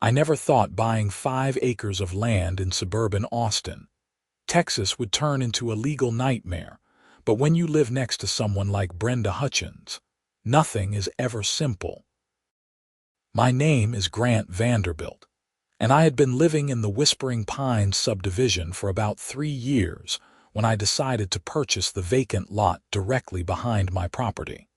I never thought buying 5 acres of land in suburban Austin, Texas would turn into a legal nightmare, but when you live next to someone like Brenda Hutchins, nothing is ever simple. My name is Grant Vanderbilt, and I had been living in the Whispering Pines subdivision for about 3 years when I decided to purchase the vacant lot directly behind my property.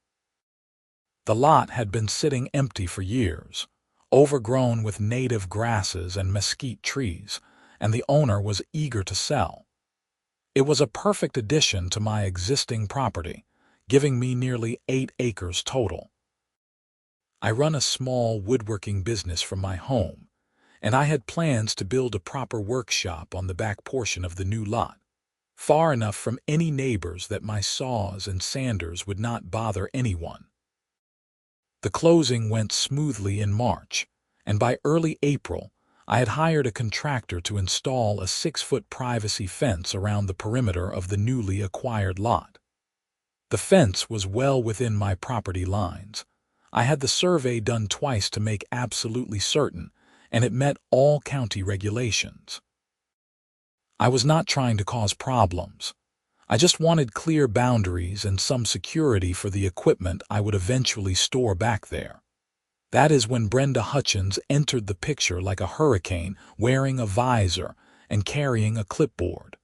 The lot had been sitting empty for years, overgrown with native grasses and mesquite trees, and the owner was eager to sell. It was a perfect addition to my existing property, giving me nearly 8 acres total. I run a small woodworking business from my home, and I had plans to build a proper workshop on the back portion of the new lot, far enough from any neighbors that my saws and sanders would not bother anyone. The closing went smoothly in March, and by early April, I had hired a contractor to install a 6-foot privacy fence around the perimeter of the newly acquired lot. The fence was well within my property lines. I had the survey done twice to make absolutely certain, and it met all county regulations. I was not trying to cause problems. I just wanted clear boundaries and some security for the equipment I would eventually store back there. That is when Brenda Hutchins entered the picture like a hurricane, wearing a visor and carrying a clipboard.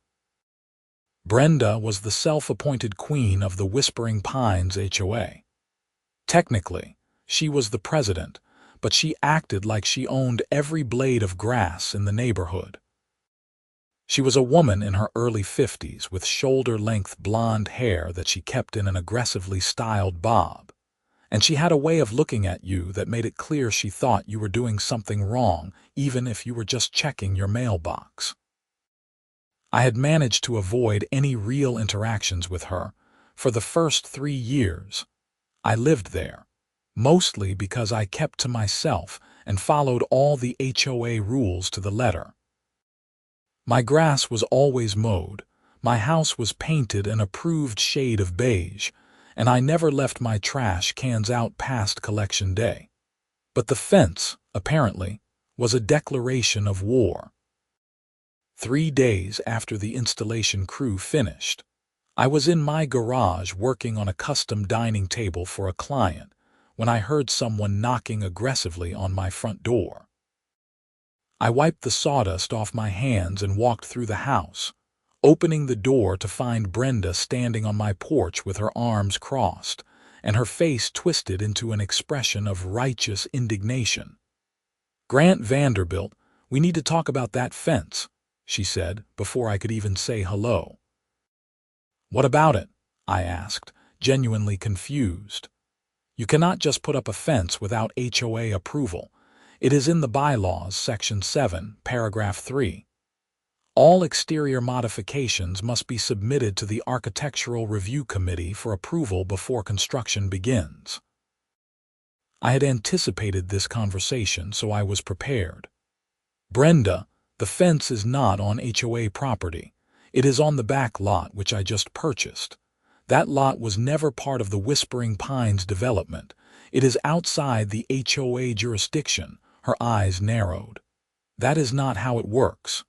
Brenda was the self-appointed queen of the Whispering Pines HOA. Technically, she was the president, but she acted like she owned every blade of grass in the neighborhood. She was a woman in her early 50s with shoulder-length blonde hair that she kept in an aggressively styled bob, and she had a way of looking at you that made it clear she thought you were doing something wrong, even if you were just checking your mailbox. I had managed to avoid any real interactions with her for the first 3 years. I lived there, mostly because I kept to myself and followed all the HOA rules to the letter. My grass was always mowed, my house was painted an approved shade of beige, and I never left my trash cans out past collection day. But the fence, apparently, was a declaration of war. 3 days after the installation crew finished, I was in my garage working on a custom dining table for a client when I heard someone knocking aggressively on my front door. I wiped the sawdust off my hands and walked through the house, opening the door to find Brenda standing on my porch with her arms crossed and her face twisted into an expression of righteous indignation. "Grant Vanderbilt, we need to talk about that fence," she said before I could even say hello. "What about it?" I asked, genuinely confused. "You cannot just put up a fence without HOA approval. It is in the bylaws, Section 7, Paragraph 3. All exterior modifications must be submitted to the Architectural Review Committee for approval before construction begins." I had anticipated this conversation, so I was prepared. "Brenda, the fence is not on HOA property. It is on the back lot, which I just purchased. That lot was never part of the Whispering Pines development. It is outside the HOA jurisdiction." Her eyes narrowed. "That is not how it works.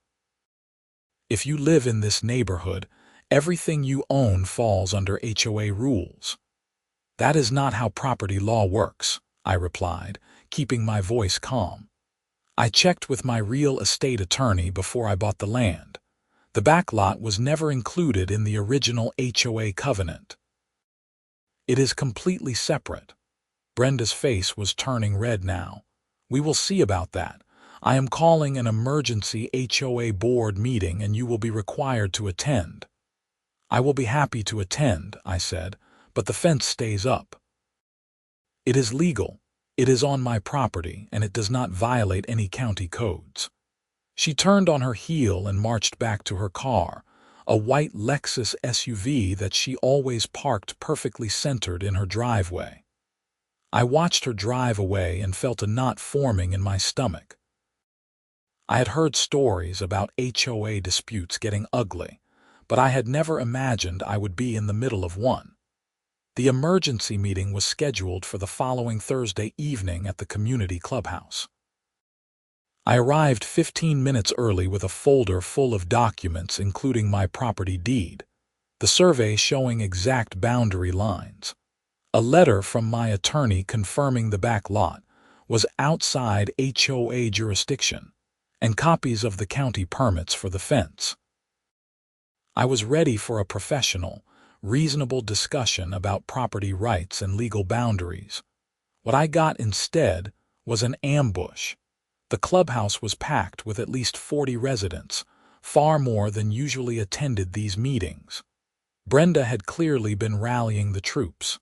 If you live in this neighborhood, everything you own falls under HOA rules." "That is not how property law works," I replied, keeping my voice calm. "I checked with my real estate attorney before I bought the land. The back lot was never included in the original HOA covenant. It is completely separate." Brenda's face was turning red now. "We will see about that. I am calling an emergency HOA board meeting and you will be required to attend." "I will be happy to attend," I said, "but the fence stays up." "It is legal. It is on my property and it does not violate any county codes." She turned on her heel and marched back to her car, a white Lexus SUV that she always parked perfectly centered in her driveway. I watched her drive away and felt a knot forming in my stomach. I had heard stories about HOA disputes getting ugly, but I had never imagined I would be in the middle of one. The emergency meeting was scheduled for the following Thursday evening at the community clubhouse. I arrived 15 minutes early with a folder full of documents including my property deed, the survey showing exact boundary lines, a letter from my attorney confirming the back lot was outside HOA jurisdiction, and copies of the county permits for the fence. I was ready for a professional, reasonable discussion about property rights and legal boundaries. What I got instead was an ambush. The clubhouse was packed with at least 40 residents, far more than usually attended these meetings. Brenda had clearly been rallying the troops.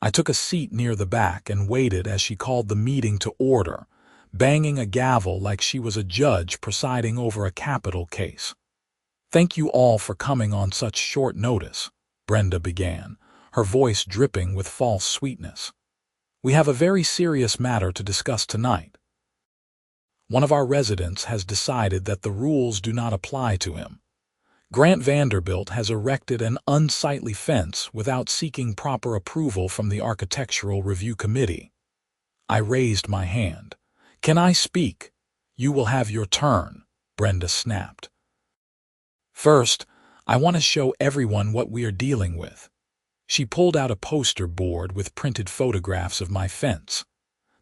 I took a seat near the back and waited as she called the meeting to order, banging a gavel like she was a judge presiding over a capital case. "Thank you all for coming on such short notice," Brenda began, her voice dripping with false sweetness. "We have a very serious matter to discuss tonight. One of our residents has decided that the rules do not apply to him. Grant Vanderbilt has erected an unsightly fence without seeking proper approval from the Architectural Review Committee." I raised my hand. "Can I speak?" "You will have your turn," Brenda snapped. "First, I want to show everyone what we are dealing with." She pulled out a poster board with printed photographs of my fence.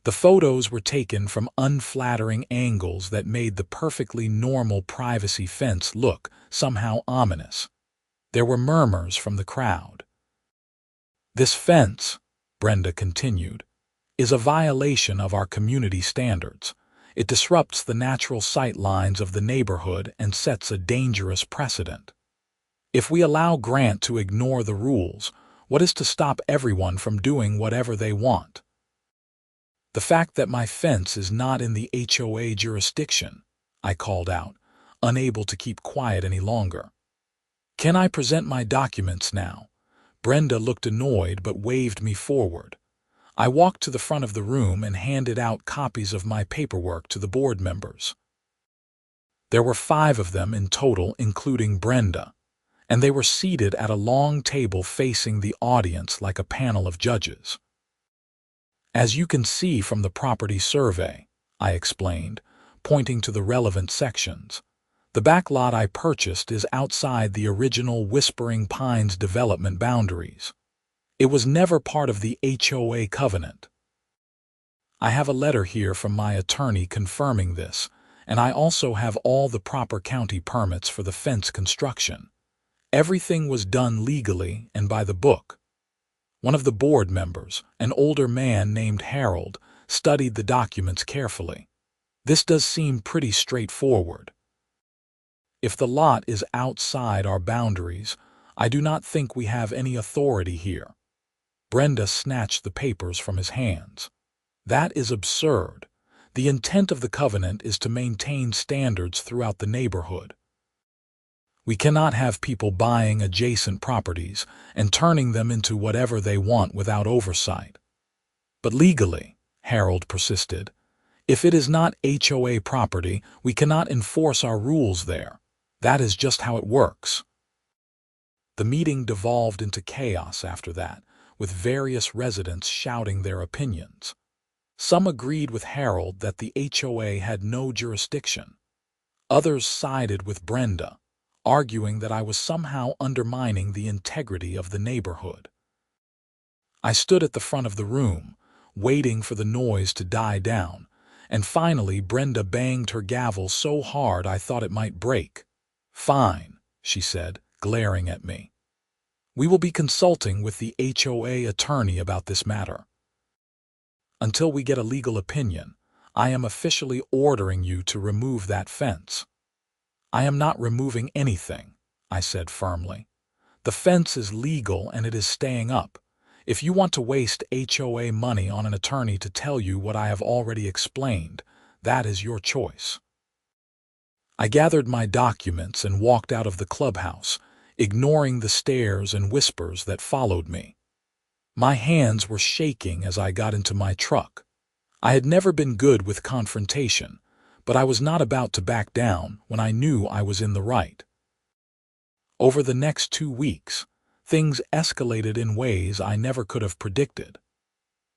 The photos were taken from unflattering angles that made the perfectly normal privacy fence look somehow ominous. There were murmurs from the crowd. "This fence," Brenda continued, "is a violation of our community standards. It disrupts the natural sight lines of the neighborhood and sets a dangerous precedent. If we allow Grant to ignore the rules, what is to stop everyone from doing whatever they want?" "The fact that my fence is not in the HOA jurisdiction," I called out, unable to keep quiet any longer. "Can I present my documents now?" Brenda looked annoyed but waved me forward. I walked to the front of the room and handed out copies of my paperwork to the board members. There were 5 of them in total, including Brenda, and they were seated at a long table facing the audience like a panel of judges. "As you can see from the property survey," I explained, pointing to the relevant sections, "the back lot I purchased is outside the original Whispering Pines development boundaries. It was never part of the HOA covenant. I have a letter here from my attorney confirming this, and I also have all the proper county permits for the fence construction. Everything was done legally and by the book." One of the board members, an older man named Harold, studied the documents carefully. "This does seem pretty straightforward. If the lot is outside our boundaries, I do not think we have any authority here." Brenda snatched the papers from his hands. "That is absurd. The intent of the covenant is to maintain standards throughout the neighborhood. We cannot have people buying adjacent properties and turning them into whatever they want without oversight." "But legally," Harold persisted, "if it is not HOA property, we cannot enforce our rules there. That is just how it works." The meeting devolved into chaos after that, with various residents shouting their opinions. Some agreed with Harold that the HOA had no jurisdiction. Others sided with Brenda, arguing that I was somehow undermining the integrity of the neighborhood. I stood at the front of the room, waiting for the noise to die down, and finally Brenda banged her gavel so hard I thought it might break. "Fine," she said, glaring at me. "We will be consulting with the HOA attorney about this matter. Until we get a legal opinion, I am officially ordering you to remove that fence." "I am not removing anything," I said firmly. "The fence is legal and it is staying up. If you want to waste HOA money on an attorney to tell you what I have already explained, that is your choice." I gathered my documents and walked out of the clubhouse, ignoring the stares and whispers that followed me. My hands were shaking as I got into my truck. I had never been good with confrontation, but I was not about to back down when I knew I was in the right. Over the next 2 weeks, things escalated in ways I never could have predicted.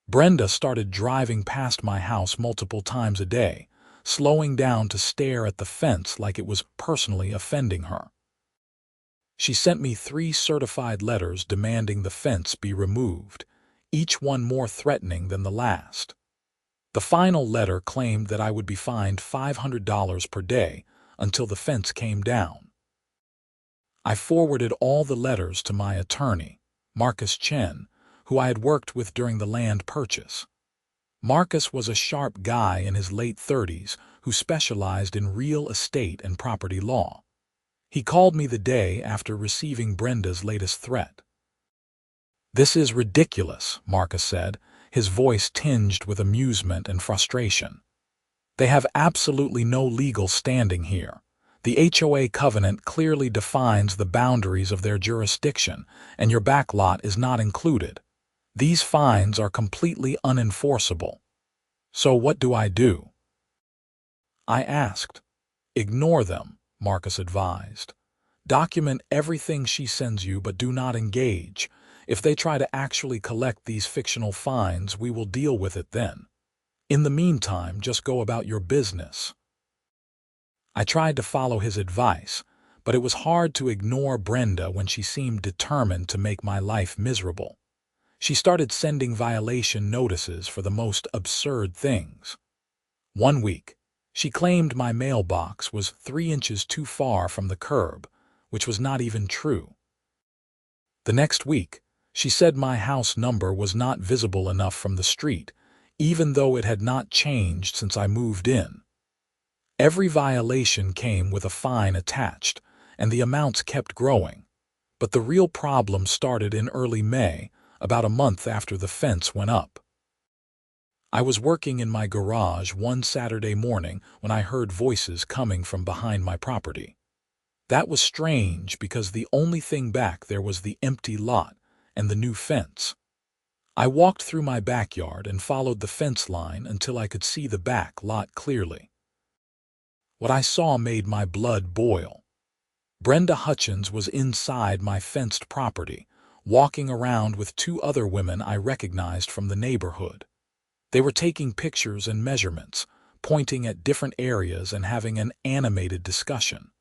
Brenda started driving past my house multiple times a day, slowing down to stare at the fence like it was personally offending her. She sent me 3 certified letters demanding the fence be removed, each one more threatening than the last. The final letter claimed that I would be fined $500 per day until the fence came down. I forwarded all the letters to my attorney, Marcus Chen, who I had worked with during the land purchase. Marcus was a sharp guy in his late 30s who specialized in real estate and property law. He called me the day after receiving Brenda's latest threat. "This is ridiculous," Marcus said, his voice tinged with amusement and frustration. "They have absolutely no legal standing here. The HOA covenant clearly defines the boundaries of their jurisdiction, and your backlot is not included. These fines are completely unenforceable. So what do I do?" I asked. "Ignore them," Marcus advised. "Document everything she sends you, but do not engage. If they try to actually collect these fictional fines, we will deal with it then. In the meantime, just go about your business." I tried to follow his advice, but it was hard to ignore Brenda when she seemed determined to make my life miserable. She started sending violation notices for the most absurd things. One week, she claimed my mailbox was 3 inches too far from the curb, which was not even true. The next week, she said my house number was not visible enough from the street, even though it had not changed since I moved in. Every violation came with a fine attached, and the amounts kept growing. But the real problem started in early May, about a month after the fence went up. I was working in my garage one Saturday morning when I heard voices coming from behind my property. That was strange because the only thing back there was the empty lot and the new fence. I walked through my backyard and followed the fence line until I could see the back lot clearly. What I saw made my blood boil. Brenda Hutchins was inside my fenced property, walking around with 2 other women I recognized from the neighborhood. They were taking pictures and measurements, pointing at different areas and having an animated discussion.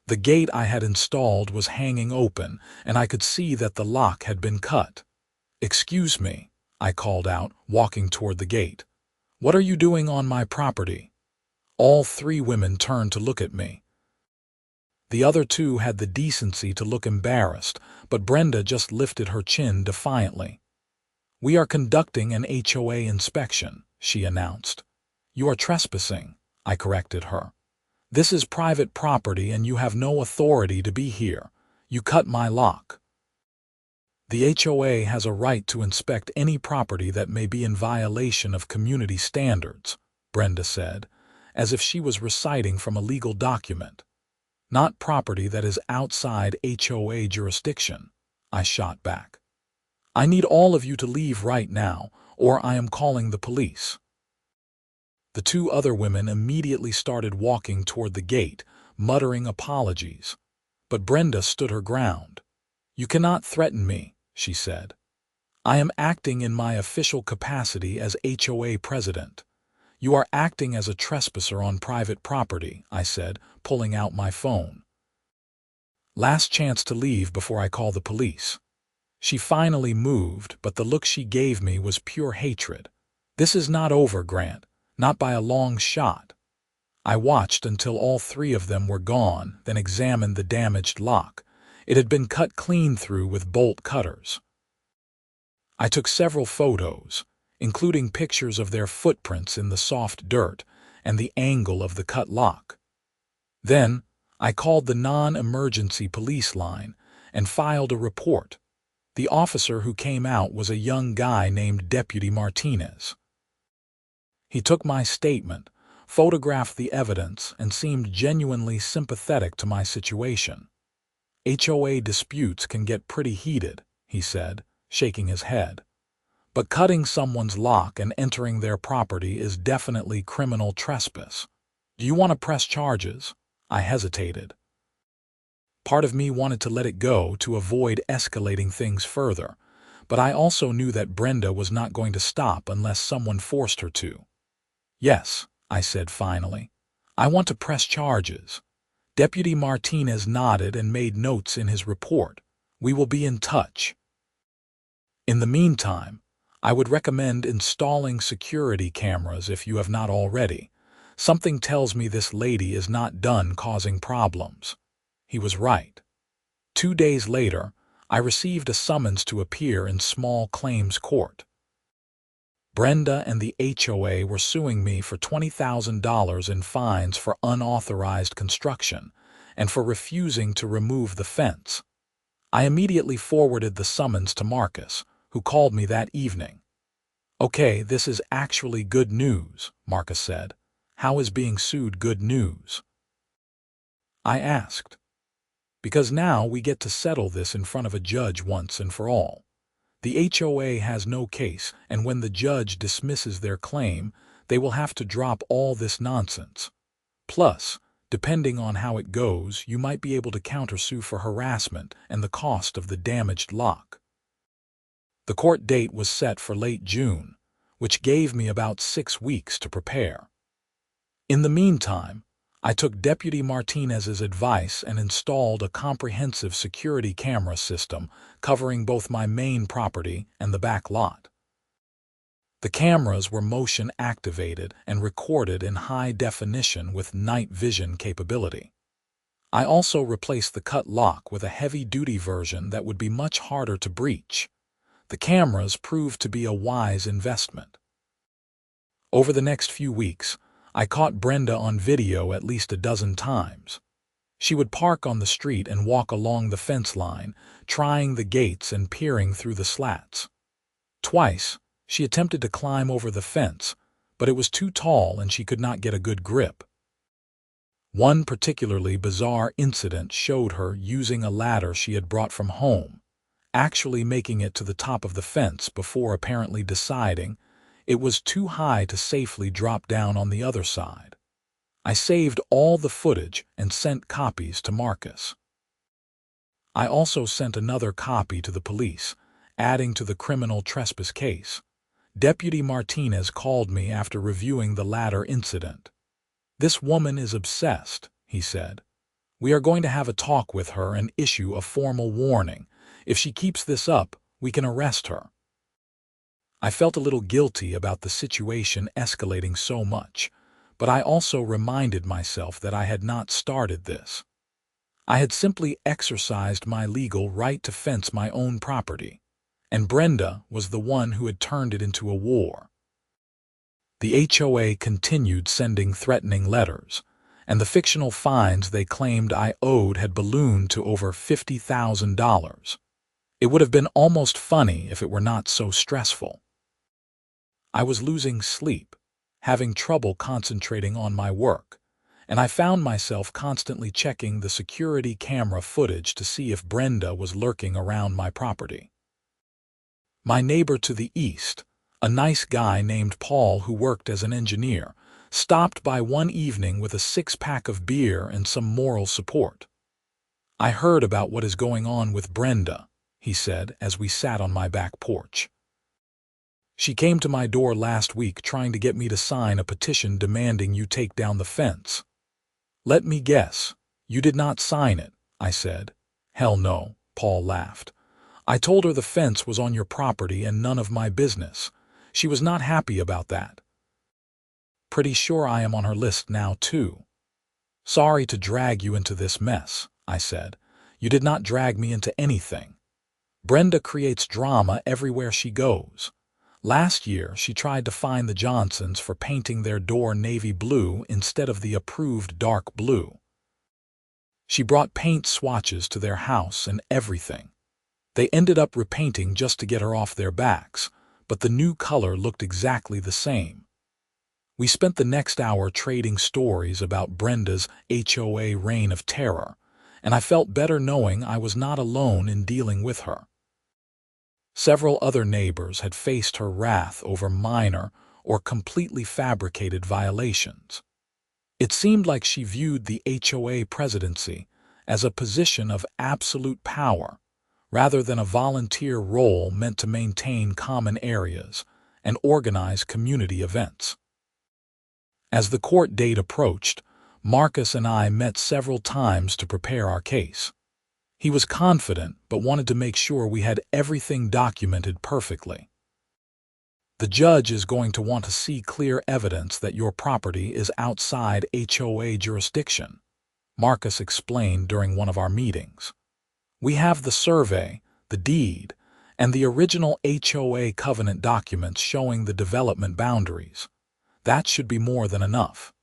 The gate I had installed was hanging open, and I could see that the lock had been cut. "Excuse me," I called out, walking toward the gate. "What are you doing on my property?" All 3 women turned to look at me. The other 2 had the decency to look embarrassed, but Brenda just lifted her chin defiantly. "We are conducting an HOA inspection," she announced. "You are trespassing," I corrected her. "This is private property and you have no authority to be here. You cut my lock." "The HOA has a right to inspect any property that may be in violation of community standards," Brenda said, as if she was reciting from a legal document. "Not property that is outside HOA jurisdiction," I shot back. "I need all of you to leave right now, or I am calling the police." The 2 other women immediately started walking toward the gate, muttering apologies. But Brenda stood her ground. "You cannot threaten me," she said. "I am acting in my official capacity as HOA president." "You are acting as a trespasser on private property," I said, pulling out my phone. "Last chance to leave before I call the police." She finally moved, but the look she gave me was pure hatred. "This is not over, Grant. Not by a long shot." I watched until all 3 of them were gone, then examined the damaged lock. It had been cut clean through with bolt cutters. I took several photos, including pictures of their footprints in the soft dirt and the angle of the cut lock. Then, I called the non-emergency police line and filed a report. The officer who came out was a young guy named Deputy Martinez. He took my statement, photographed the evidence, and seemed genuinely sympathetic to my situation. "HOA disputes can get pretty heated," he said, shaking his head. "But cutting someone's lock and entering their property is definitely criminal trespass. Do you want to press charges?" I hesitated. Part of me wanted to let it go to avoid escalating things further, but I also knew that Brenda was not going to stop unless someone forced her to. "Yes," I said finally. "I want to press charges." Deputy Martinez nodded and made notes in his report. "We will be in touch." In the meantime, I would recommend installing security cameras if you have not already. Something tells me this lady is not done causing problems. He was right. 2 days later, I received a summons to appear in small claims court. Brenda and the HOA were suing me for $20,000 in fines for unauthorized construction and for refusing to remove the fence. I immediately forwarded the summons to Marcus, who called me that evening. "Okay, this is actually good news," Marcus said. "How is being sued good news?" I asked. "Because now we get to settle this in front of a judge once and for all. The HOA has no case, and when the judge dismisses their claim, they will have to drop all this nonsense. Plus, depending on how it goes, you might be able to countersue for harassment and the cost of the damaged lock." The court date was set for late June, which gave me about 6 weeks to prepare. In the meantime, I took Deputy Martinez's advice and installed a comprehensive security camera system covering both my main property and the back lot. The cameras were motion activated and recorded in high definition with night vision capability. I also replaced the cut lock with a heavy-duty version that would be much harder to breach. The cameras proved to be a wise investment. Over the next few weeks, I caught Brenda on video at least a dozen times. She would park on the street and walk along the fence line, trying the gates and peering through the slats. Twice, she attempted to climb over the fence, but it was too tall and she could not get a good grip. One particularly bizarre incident showed her using a ladder she had brought from home, actually making it to the top of the fence before apparently deciding it was too high to safely drop down on the other side. I saved all the footage and sent copies to Marcus. I also sent another copy to the police, adding to the criminal trespass case. Deputy Martinez called me after reviewing the ladder incident. "This woman is obsessed," he said. "We are going to have a talk with her and issue a formal warning. If she keeps this up, we can arrest her." I felt a little guilty about the situation escalating so much, but I also reminded myself that I had not started this. I had simply exercised my legal right to fence my own property, and Brenda was the one who had turned it into a war. The HOA continued sending threatening letters, and the fictional fines they claimed I owed had ballooned to over $50,000. It would have been almost funny if it were not so stressful. I was losing sleep, having trouble concentrating on my work, and I found myself constantly checking the security camera footage to see if Brenda was lurking around my property. My neighbor to the east, a nice guy named Paul who worked as an engineer, stopped by one evening with a 6-pack of beer and some moral support. "I heard about what is going on with Brenda," he said as we sat on my back porch. "She came to my door last week trying to get me to sign a petition demanding you take down the fence." "Let me guess, you did not sign it," I said. "Hell no," Paul laughed. "I told her the fence was on your property and none of my business. She was not happy about that." "Pretty sure I am on her list now, too." "Sorry to drag you into this mess," I said. "You did not drag me into anything. Brenda creates drama everywhere she goes. Last year, she tried to fine the Johnsons for painting their door navy blue instead of the approved dark blue. She brought paint swatches to their house and everything. They ended up repainting just to get her off their backs, but the new color looked exactly the same. We spent the next hour trading stories about Brenda's HOA reign of terror, and I felt better knowing I was not alone in dealing with her. Several other neighbors had faced her wrath over minor or completely fabricated violations. It seemed like she viewed the HOA presidency as a position of absolute power, rather than a volunteer role meant to maintain common areas and organize community events. As the court date approached, Marcus and I met several times to prepare our case. He was confident but wanted to make sure we had everything documented perfectly. The judge is going to want to see clear evidence that your property is outside HOA jurisdiction, Marcus explained during one of our meetings. We have the survey, the deed, and the original HOA covenant documents showing the development boundaries. That should be more than enough.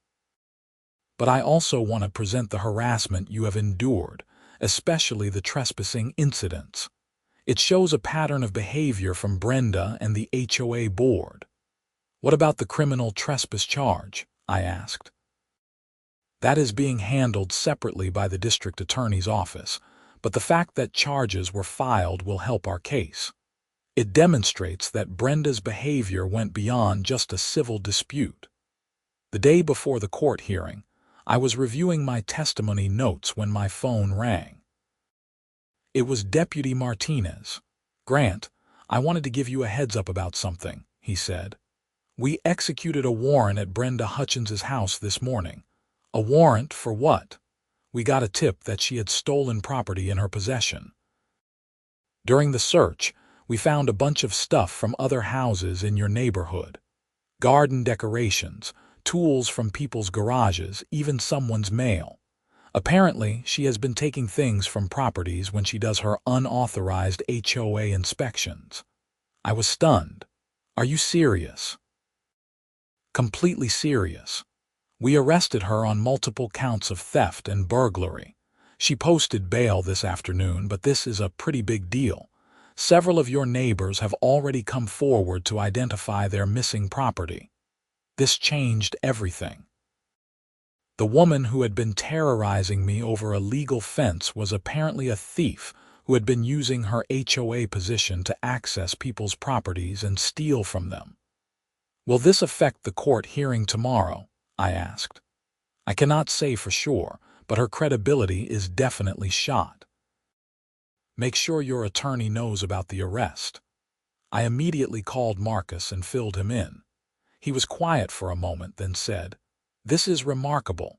But I also want to present the harassment you have endured, especially the trespassing incidents. It shows a pattern of behavior from Brenda and the HOA board. What about the criminal trespass charge? I asked. That is being handled separately by the district attorney's office, but the fact that charges were filed will help our case. It demonstrates that Brenda's behavior went beyond just a civil dispute. The day before the court hearing, I was reviewing my testimony notes when my phone rang. It was Deputy Martinez. "Grant, I wanted to give you a heads up about something," he said. "We executed a warrant at Brenda Hutchins' house this morning." "A warrant for what?" "We got a tip that she had stolen property in her possession. During the search, we found a bunch of stuff from other houses in your neighborhood. Garden decorations, tools from people's garages, even someone's mail. Apparently, she has been taking things from properties when she does her unauthorized HOA inspections." I was stunned. "Are you serious?" "Completely serious. We arrested her on multiple counts of theft and burglary. She posted bail this afternoon, but this is a pretty big deal. Several of your neighbors have already come forward to identify their missing property. This changed everything. The woman who had been terrorizing me over a legal fence was apparently a thief who had been using her HOA position to access people's properties and steal from them." "Will this affect the court hearing tomorrow?" I asked. "I cannot say for sure, but her credibility is definitely shot. Make sure your attorney knows about the arrest." I immediately called Marcus and filled him in. He was quiet for a moment, then said, "This is remarkable.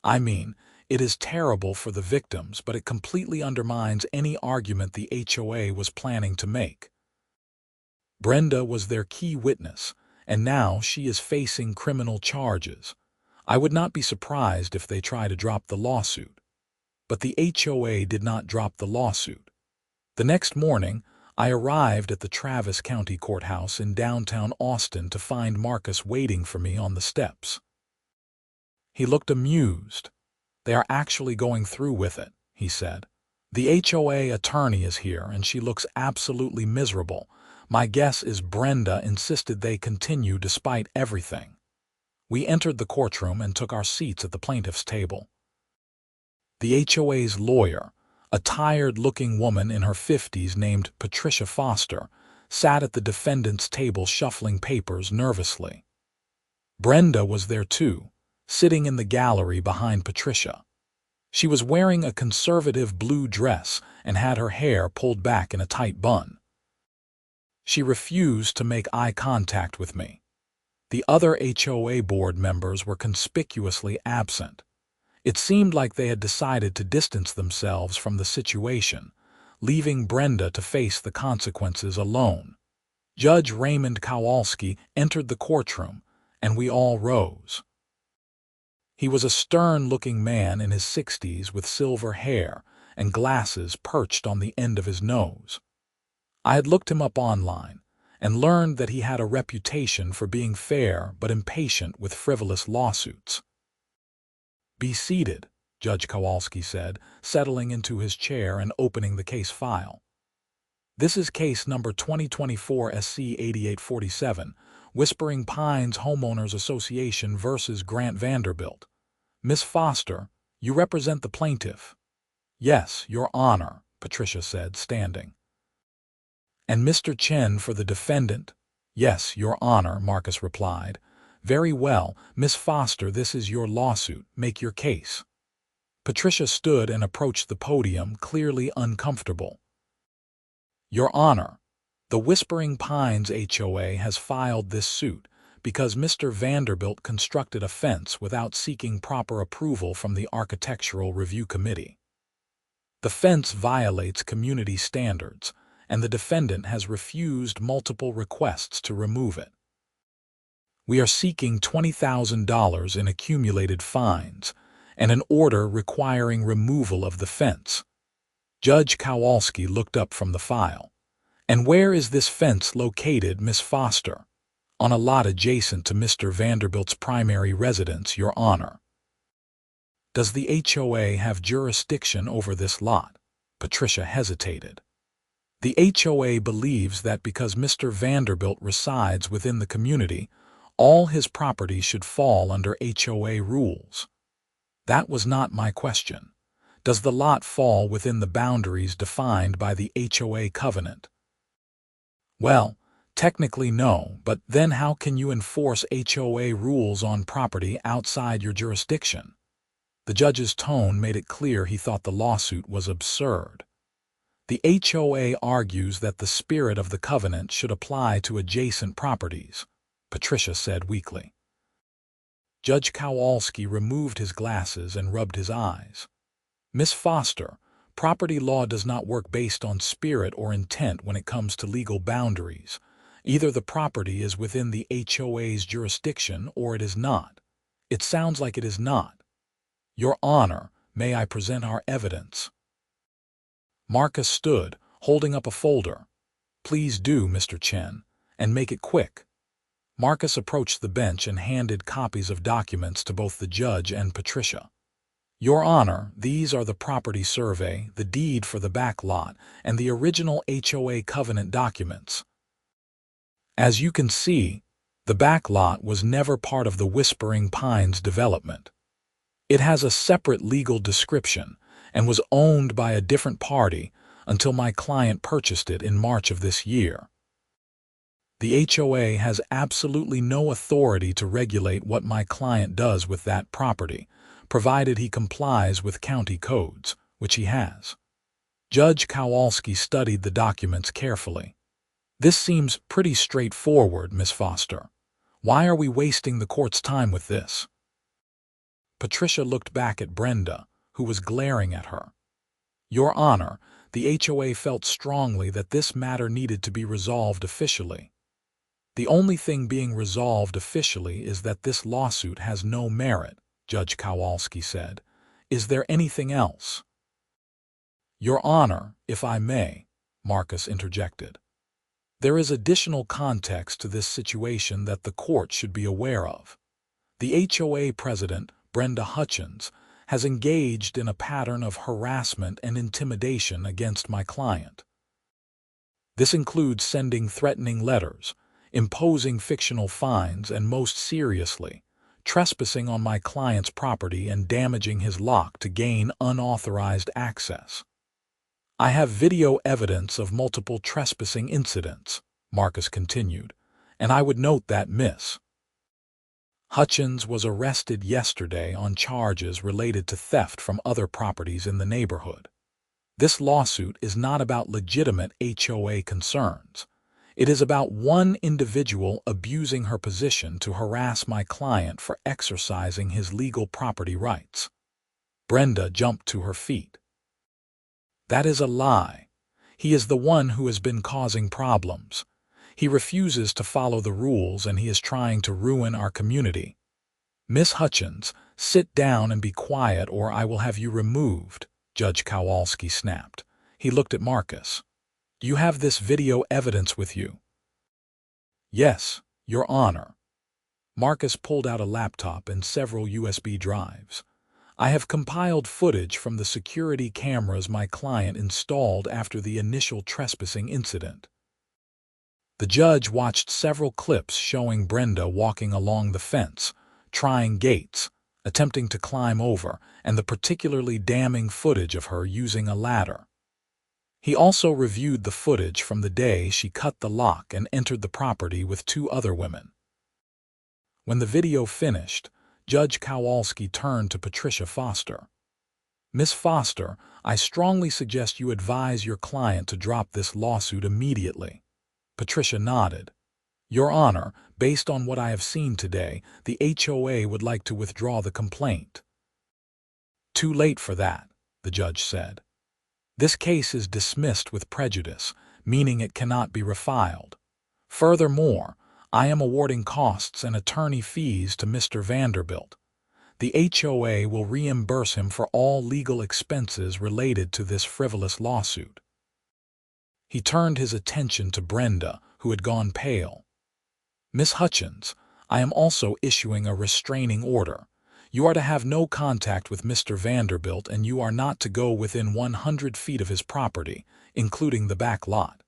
I mean, it is terrible for the victims, but it completely undermines any argument the HOA was planning to make. Brenda was their key witness, and now she is facing criminal charges. I would not be surprised if they try to drop the lawsuit." But the HOA did not drop the lawsuit. The next morning, I arrived at the Travis County Courthouse in downtown Austin to find Marcus waiting for me on the steps. He looked amused. "They are actually going through with it," he said. "The HOA attorney is here, and she looks absolutely miserable. My guess is Brenda insisted they continue despite everything." We entered the courtroom and took our seats at the plaintiff's table. The HOA's lawyer, a tired-looking woman in her 50s named Patricia Foster, sat at the defendant's table shuffling papers nervously. Brenda was there too, sitting in the gallery behind Patricia. She was wearing a conservative blue dress and had her hair pulled back in a tight bun. She refused to make eye contact with me. The other HOA board members were conspicuously absent. It seemed like they had decided to distance themselves from the situation, leaving Brenda to face the consequences alone. Judge Raymond Kowalski entered the courtroom, and we all rose. He was a stern-looking man in his 60s with silver hair and glasses perched on the end of his nose. I had looked him up online and learned that he had a reputation for being fair but impatient with frivolous lawsuits. "Be seated," Judge Kowalski said, settling into his chair and opening the case file. "This is case number 2024 SC 8847, Whispering Pines Homeowners Association versus Grant Vanderbilt. Miss Foster, you represent the plaintiff." "Yes, Your Honor," Patricia said, standing. "And Mr. Chen for the defendant?" "Yes, Your Honor," Marcus replied. "Very well, Miss Foster, this is your lawsuit. Make your case." Patricia stood and approached the podium, clearly uncomfortable. "Your Honor, the Whispering Pines HOA has filed this suit because Mr. Vanderbilt constructed a fence without seeking proper approval from the Architectural Review Committee. The fence violates community standards, and the defendant has refused multiple requests to remove it. We are seeking $20,000 in accumulated fines and an order requiring removal of the fence. Judge Kowalski looked up from the file. And where is this fence located, Miss Foster? On a lot adjacent to Mr. Vanderbilt's primary residence, Your Honor. Does the HOA have jurisdiction over this lot? Patricia hesitated. The HOA believes that because Mr. Vanderbilt resides within the community, all his property should fall under HOA rules. That was not my question. Does the lot fall within the boundaries defined by the HOA covenant? Well, technically no, but then how can you enforce HOA rules on property outside your jurisdiction? The judge's tone made it clear he thought the lawsuit was absurd. The HOA argues that the spirit of the covenant should apply to adjacent properties, Patricia said weakly. Judge Kowalski removed his glasses and rubbed his eyes. Miss Foster, property law does not work based on spirit or intent when it comes to legal boundaries. Either the property is within the HOA's jurisdiction or it is not. It sounds like it is not. Your Honor, may I present our evidence? Marcus stood, holding up a folder. Please do, Mr. Chen, and make it quick. Marcus approached the bench and handed copies of documents to both the judge and Patricia. Your Honor, these are the property survey, the deed for the back lot, and the original HOA covenant documents. As you can see, the back lot was never part of the Whispering Pines development. It has a separate legal description and was owned by a different party until my client purchased it in March of this year. The HOA has absolutely no authority to regulate what my client does with that property, provided he complies with county codes, which he has. Judge Kowalski studied the documents carefully. This seems pretty straightforward, Miss Foster. Why are we wasting the court's time with this? Patricia looked back at Brenda, who was glaring at her. Your Honor, the HOA felt strongly that this matter needed to be resolved officially. The only thing being resolved officially is that this lawsuit has no merit, Judge Kowalski said. Is there anything else? Your Honor, if I may, Marcus interjected. There is additional context to this situation that the court should be aware of. The HOA president, Brenda Hutchins, has engaged in a pattern of harassment and intimidation against my client. This includes sending threatening letters, imposing fictional fines, and most seriously, trespassing on my client's property and damaging his lock to gain unauthorized access. I have video evidence of multiple trespassing incidents, Marcus continued, and I would note that Miss Hutchins was arrested yesterday on charges related to theft from other properties in the neighborhood. This lawsuit is not about legitimate HOA concerns. It is about one individual abusing her position to harass my client for exercising his legal property rights. Brenda jumped to her feet. That is a lie. He is the one who has been causing problems. He refuses to follow the rules and he is trying to ruin our community. Miss Hutchins, sit down and be quiet or I will have you removed, Judge Kowalski snapped. He looked at Marcus. Do you have this video evidence with you? Yes, Your Honor. Marcus pulled out a laptop and several USB drives. I have compiled footage from the security cameras my client installed after the initial trespassing incident. The judge watched several clips showing Brenda walking along the fence, trying gates, attempting to climb over, and the particularly damning footage of her using a ladder. He also reviewed the footage from the day she cut the lock and entered the property with two other women. When the video finished, Judge Kowalski turned to Patricia Foster. Miss Foster, I strongly suggest you advise your client to drop this lawsuit immediately. Patricia nodded. Your Honor, Based on what I have seen today, the HOA would like to withdraw the complaint. Too late for that, the judge said. This case is dismissed with prejudice, meaning it cannot be refiled. Furthermore, I am awarding costs and attorney fees to Mr. Vanderbilt. The HOA will reimburse him for all legal expenses related to this frivolous lawsuit. He turned his attention to Brenda, who had gone pale. Miss Hutchins, I am also issuing a restraining order. You are to have no contact with Mr. Vanderbilt, and you are not to go within 100 feet of his property, including the back lot.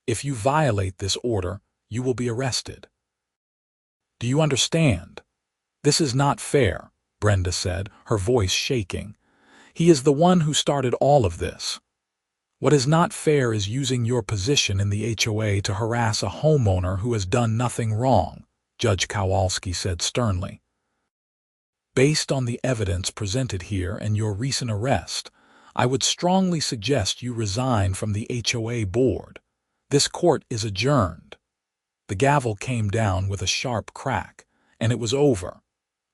If you violate this order, you will be arrested. Do you understand? This is not fair, Brenda said, her voice shaking. He is the one who started all of this. What is not fair is using your position in the HOA to harass a homeowner who has done nothing wrong, Judge Kowalski said sternly. Based on the evidence presented here and your recent arrest, I would strongly suggest you resign from the HOA board. This court is adjourned. The gavel came down with a sharp crack, and it was over.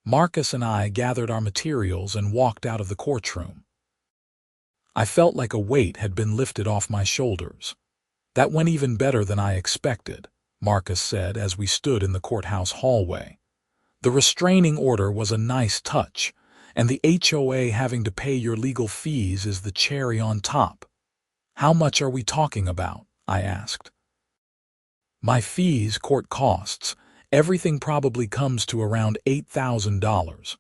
Marcus and I gathered our materials and walked out of the courtroom. I felt like a weight had been lifted off my shoulders. That went even better than I expected, Marcus said as we stood in the courthouse hallway. The restraining order was a nice touch, and the HOA having to pay your legal fees is the cherry on top. How much are we talking about? I asked. My fees, court costs, everything probably comes to around $8,000.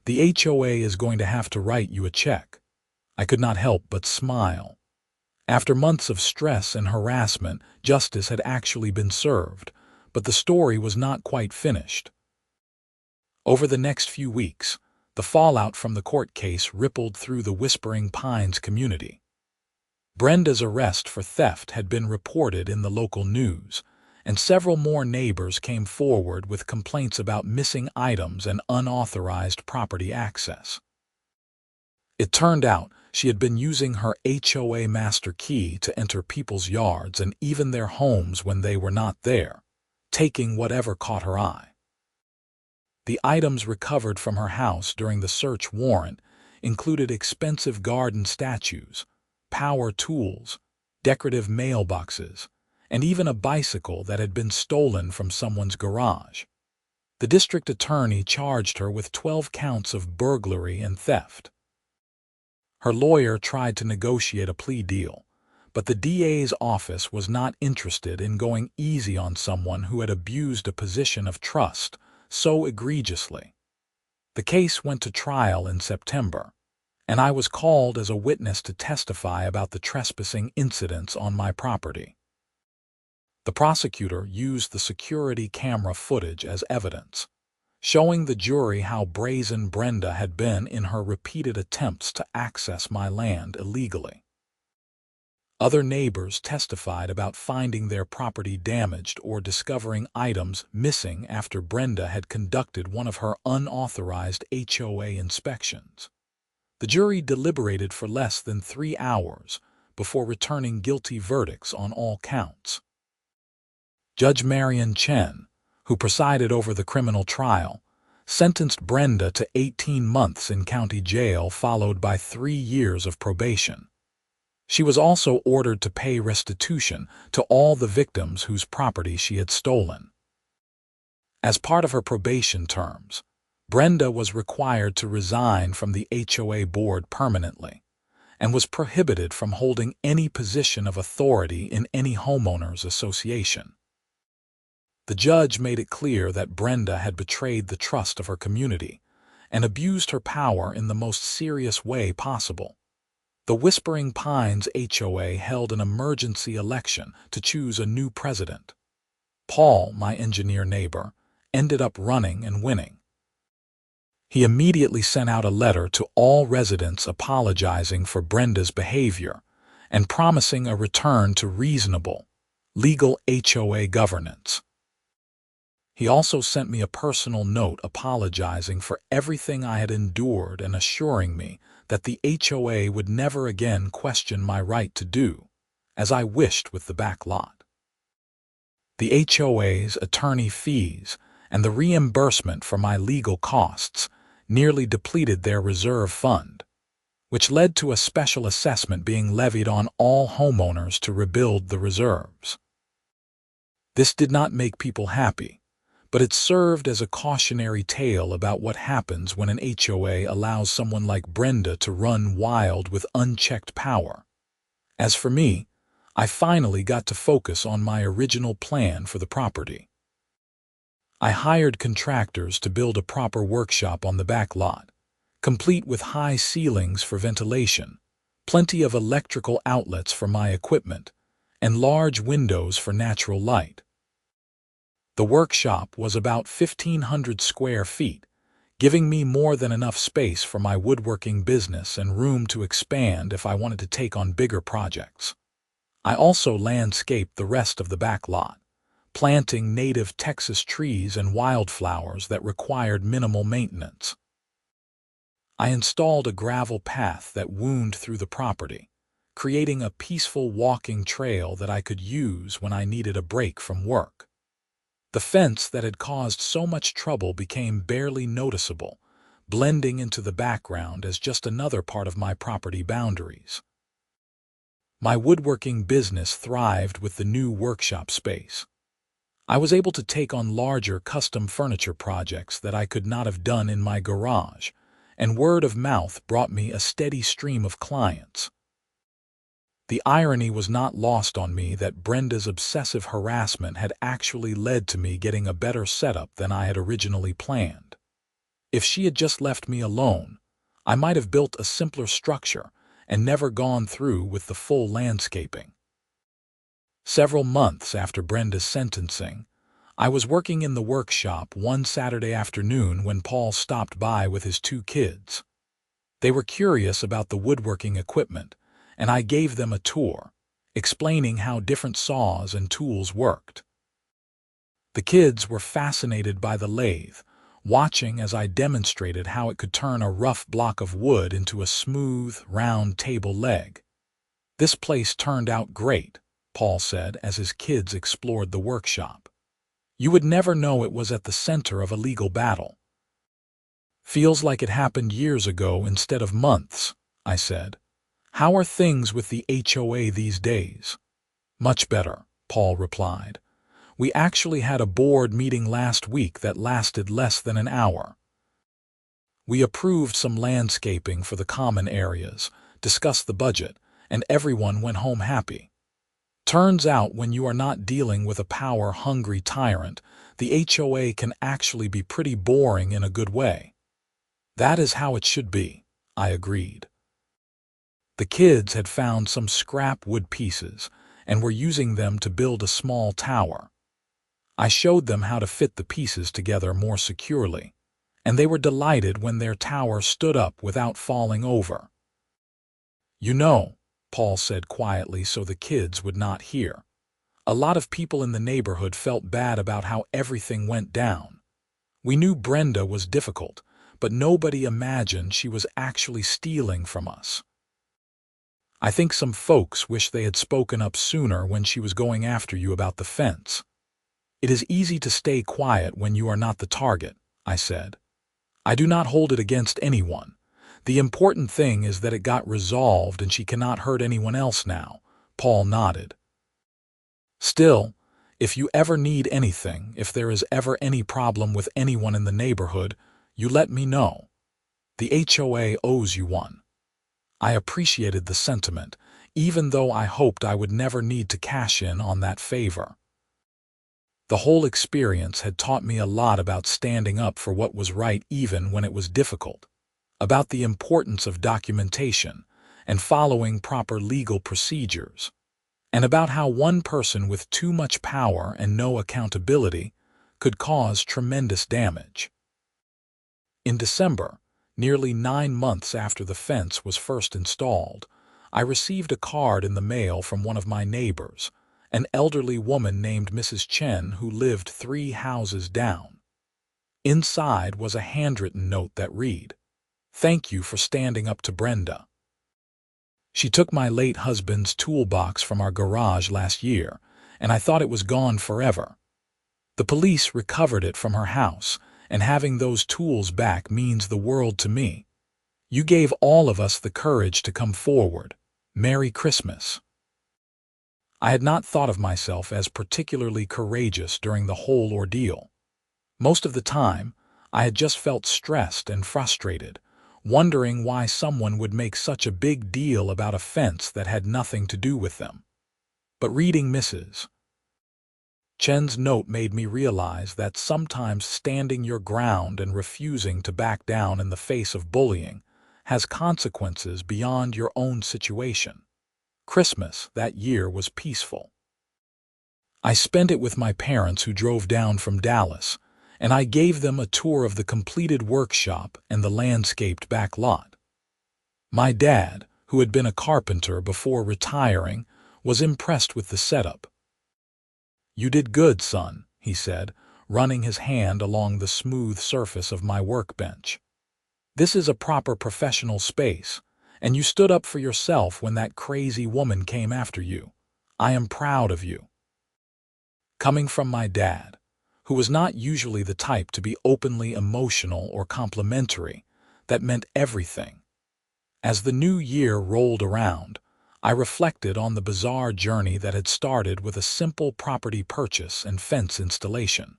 The HOA is going to have to write you a check. I could not help but smile. After months of stress and harassment, justice had actually been served, but the story was not quite finished. Over the next few weeks, the fallout from the court case rippled through the Whispering Pines community. Brenda's arrest for theft had been reported in the local news, and several more neighbors came forward with complaints about missing items and unauthorized property access. It turned out she had been using her HOA master key to enter people's yards and even their homes when they were not there, taking whatever caught her eye. The items recovered from her house during the search warrant included expensive garden statues, power tools, decorative mailboxes, and even a bicycle that had been stolen from someone's garage. The district attorney charged her with 12 counts of burglary and theft. Her lawyer tried to negotiate a plea deal, but the DA's office was not interested in going easy on someone who had abused a position of trust so egregiously. The case went to trial in September, and I was called as a witness to testify about the trespassing incidents on my property. The prosecutor used the security camera footage as evidence, showing the jury how brazen Brenda had been in her repeated attempts to access my land illegally. Other neighbors testified about finding their property damaged or discovering items missing after Brenda had conducted one of her unauthorized HOA inspections. The jury deliberated for less than 3 hours before returning guilty verdicts on all counts. Judge Marion Chen, who presided over the criminal trial, sentenced Brenda to 18 months in county jail followed by 3 years of probation. She was also ordered to pay restitution to all the victims whose property she had stolen. As part of her probation terms, Brenda was required to resign from the HOA board permanently and was prohibited from holding any position of authority in any homeowners association. The judge made it clear that Brenda had betrayed the trust of her community and abused her power in the most serious way possible. The Whispering Pines HOA held an emergency election to choose a new president. Paul, my engineer neighbor, ended up running and winning. He immediately sent out a letter to all residents apologizing for Brenda's behavior and promising a return to reasonable, legal HOA governance. He also sent me a personal note apologizing for everything I had endured and assuring me that the HOA would never again question my right to do, as I wished with the back lot. The HOA's attorney fees and the reimbursement for my legal costs nearly depleted their reserve fund, which led to a special assessment being levied on all homeowners to rebuild the reserves. This did not make people happy, but it served as a cautionary tale about what happens when an HOA allows someone like Brenda to run wild with unchecked power. As for me, I finally got to focus on my original plan for the property. I hired contractors to build a proper workshop on the back lot, complete with high ceilings for ventilation, plenty of electrical outlets for my equipment, and large windows for natural light. The workshop was about 1,500 square feet, giving me more than enough space for my woodworking business and room to expand if I wanted to take on bigger projects. I also landscaped the rest of the back lot, planting native Texas trees and wildflowers that required minimal maintenance. I installed a gravel path that wound through the property, creating a peaceful walking trail that I could use when I needed a break from work. The fence that had caused so much trouble became barely noticeable, blending into the background as just another part of my property boundaries. My woodworking business thrived with the new workshop space. I was able to take on larger custom furniture projects that I could not have done in my garage, and word of mouth brought me a steady stream of clients. The irony was not lost on me that Brenda's obsessive harassment had actually led to me getting a better setup than I had originally planned. If she had just left me alone, I might have built a simpler structure and never gone through with the full landscaping. Several months after Brenda's sentencing, I was working in the workshop one Saturday afternoon when Paul stopped by with his 2 kids. They were curious about the woodworking equipment, and I gave them a tour, explaining how different saws and tools worked. The kids were fascinated by the lathe, watching as I demonstrated how it could turn a rough block of wood into a smooth, round table leg. "This place turned out great," Paul said as his kids explored the workshop. "You would never know it was at the center of a legal battle." "Feels like it happened years ago instead of months," I said. "How are things with the HOA these days?" "Much better," Paul replied. "We actually had a board meeting last week that lasted less than an hour. We approved some landscaping for the common areas, discussed the budget, and everyone went home happy. Turns out when you are not dealing with a power-hungry tyrant, the HOA can actually be pretty boring in a good way." "That is how it should be," I agreed. The kids had found some scrap wood pieces and were using them to build a small tower. I showed them how to fit the pieces together more securely, and they were delighted when their tower stood up without falling over. "You know," Paul said quietly so the kids would not hear, "a lot of people in the neighborhood felt bad about how everything went down. We knew Brenda was difficult, but nobody imagined she was actually stealing from us. I think some folks wish they had spoken up sooner when she was going after you about the fence. It is easy to stay quiet when you are not the target," I said. "I do not hold it against anyone. The important thing is that it got resolved and she cannot hurt anyone else now." Paul nodded. "Still, if you ever need anything, if there is ever any problem with anyone in the neighborhood, you let me know. The HOA owes you one." I appreciated the sentiment, even though I hoped I would never need to cash in on that favor. The whole experience had taught me a lot about standing up for what was right even when it was difficult, about the importance of documentation and following proper legal procedures, and about how one person with too much power and no accountability could cause tremendous damage. In December, nearly 9 months after the fence was first installed, I received a card in the mail from one of my neighbors, an elderly woman named Mrs. Chen who lived 3 houses down. Inside was a handwritten note that read, "Thank you for standing up to Brenda. She took my late husband's toolbox from our garage last year, and I thought it was gone forever. The police recovered it from her house, and having those tools back means the world to me. You gave all of us the courage to come forward. Merry Christmas. I had not thought of myself as particularly courageous during the whole ordeal. Most of the time, I had just felt stressed and frustrated, wondering why someone would make such a big deal about a fence that had nothing to do with them. But reading Mrs. Chen's note made me realize that sometimes standing your ground and refusing to back down in the face of bullying has consequences beyond your own situation. Christmas that year was peaceful. I spent it with my parents who drove down from Dallas, and I gave them a tour of the completed workshop and the landscaped back lot. My dad, who had been a carpenter before retiring, was impressed with the setup. "You did good, son," he said, running his hand along the smooth surface of my workbench. "This is a proper professional space, and you stood up for yourself when that crazy woman came after you. I am proud of you." Coming from my dad, who was not usually the type to be openly emotional or complimentary, that meant everything. As the new year rolled around, I reflected on the bizarre journey that had started with a simple property purchase and fence installation.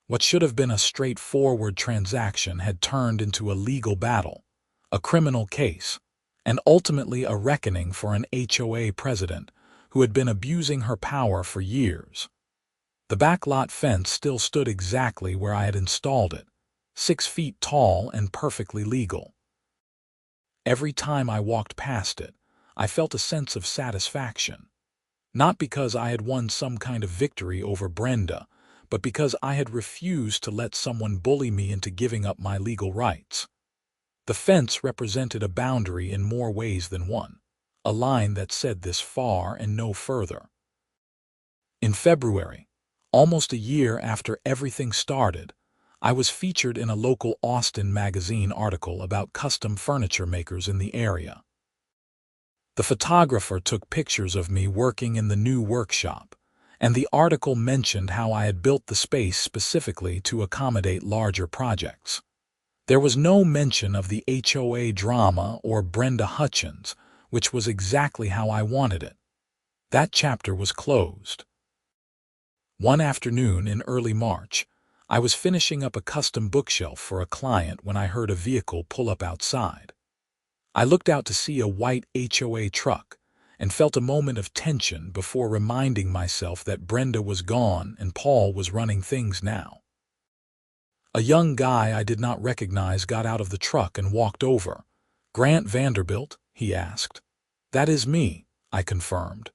What should have been a straightforward transaction had turned into a legal battle, a criminal case, and ultimately a reckoning for an HOA president who had been abusing her power for years. The backlot fence still stood exactly where I had installed it, 6 feet tall and perfectly legal. Every time I walked past it, I felt a sense of satisfaction. Not because I had won some kind of victory over Brenda, but because I had refused to let someone bully me into giving up my legal rights. The fence represented a boundary in more ways than one, a line that said this far and no further. In February, almost a year after everything started, I was featured in a local Austin magazine article about custom furniture makers in the area. The photographer took pictures of me working in the new workshop, and the article mentioned how I had built the space specifically to accommodate larger projects. There was no mention of the HOA drama or Brenda Hutchins, which was exactly how I wanted it. That chapter was closed. One afternoon in early March, I was finishing up a custom bookshelf for a client when I heard a vehicle pull up outside. I looked out to see a white HOA truck and felt a moment of tension before reminding myself that Brenda was gone and Paul was running things now. A young guy I did not recognize got out of the truck and walked over. "Grant Vanderbilt?" he asked. "That is me," I confirmed.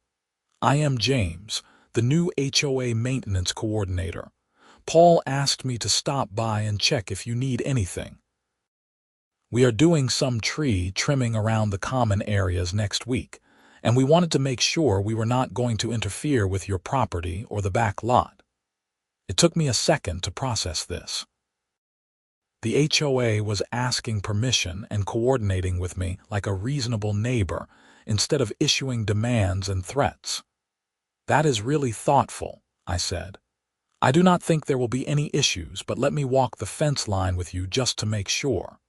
"I am James, the new HOA maintenance coordinator. Paul asked me to stop by and check if you need anything. We are doing some tree trimming around the common areas next week, and we wanted to make sure we were not going to interfere with your property or the back lot." It took me a second to process this. The HOA was asking permission and coordinating with me like a reasonable neighbor instead of issuing demands and threats. "That is really thoughtful," I said. "I do not think there will be any issues, but let me walk the fence line with you just to make sure."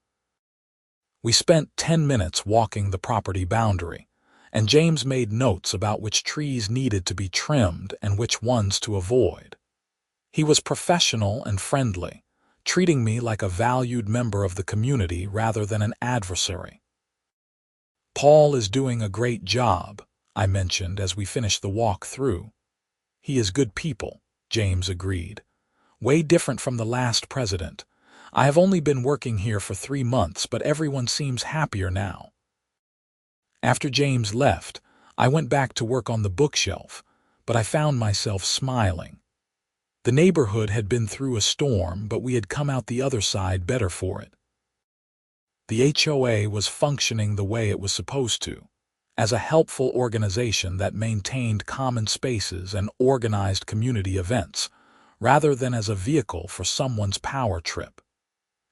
We spent 10 minutes walking the property boundary, and James made notes about which trees needed to be trimmed and which ones to avoid. He was professional and friendly, treating me like a valued member of the community rather than an adversary. "Paul is doing a great job," I mentioned as we finished the walk through. "He is good people," James agreed. "Way different from the last president. I have only been working here for 3 months, but everyone seems happier now." After James left, I went back to work on the bookshelf, but I found myself smiling. The neighborhood had been through a storm, but we had come out the other side better for it. The HOA was functioning the way it was supposed to, as a helpful organization that maintained common spaces and organized community events, rather than as a vehicle for someone's power trip.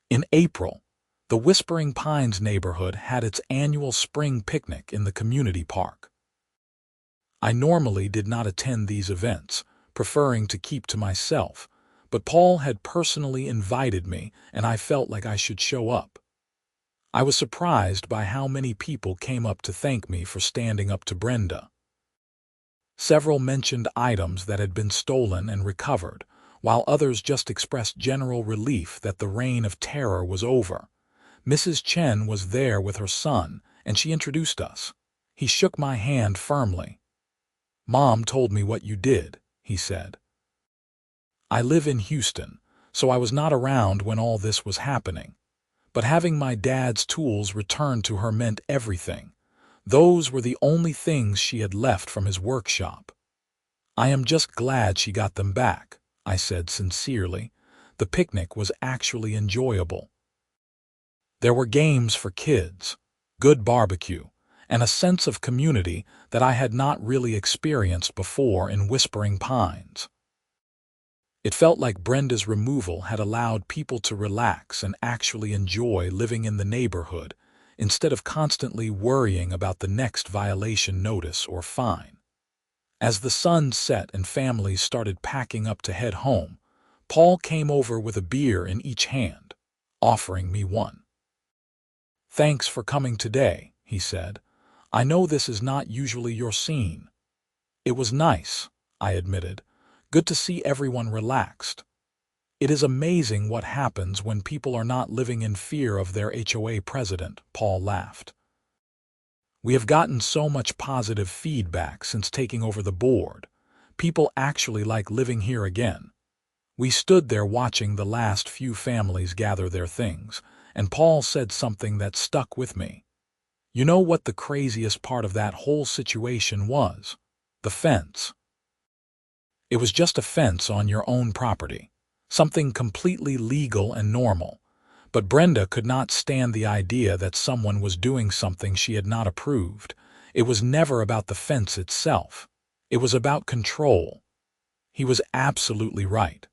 In April, the Whispering Pines neighborhood had its annual spring picnic in the community park. I normally did not attend these events, preferring to keep to myself, but Paul had personally invited me and I felt like I should show up. I was surprised by how many people came up to thank me for standing up to Brenda. Several mentioned items that had been stolen and recovered, while others just expressed general relief that the reign of terror was over. Mrs. Chen was there with her son, and she introduced us. He shook my hand firmly. "Mom told me what you did," he said. I live in Houston, so I was not around when all this was happening. But having my dad's tools returned to her meant everything. Those were the only things she had left from his workshop. "I am just glad she got them back," I said sincerely. The picnic was actually enjoyable. There were games for kids, good barbecue, and a sense of community that I had not really experienced before in Whispering Pines. It felt like Brenda's removal had allowed people to relax and actually enjoy living in the neighborhood instead of constantly worrying about the next violation notice or fine. As the sun set and families started packing up to head home, Paul came over with a beer in each hand, offering me one. "Thanks for coming today," he said. "I know this is not usually your scene." "It was nice," I admitted. "Good to see everyone relaxed." "It is amazing what happens when people are not living in fear of their HOA president," Paul laughed. "We have gotten so much positive feedback since taking over the board. People actually like living here again." We stood there watching the last few families gather their things, and Paul said something that stuck with me. "You know what the craziest part of that whole situation was? The fence. It was just a fence on your own property, something completely legal and normal. But Brenda could not stand the idea that someone was doing something she had not approved. It was never about the fence itself. It was about control." He was absolutely right.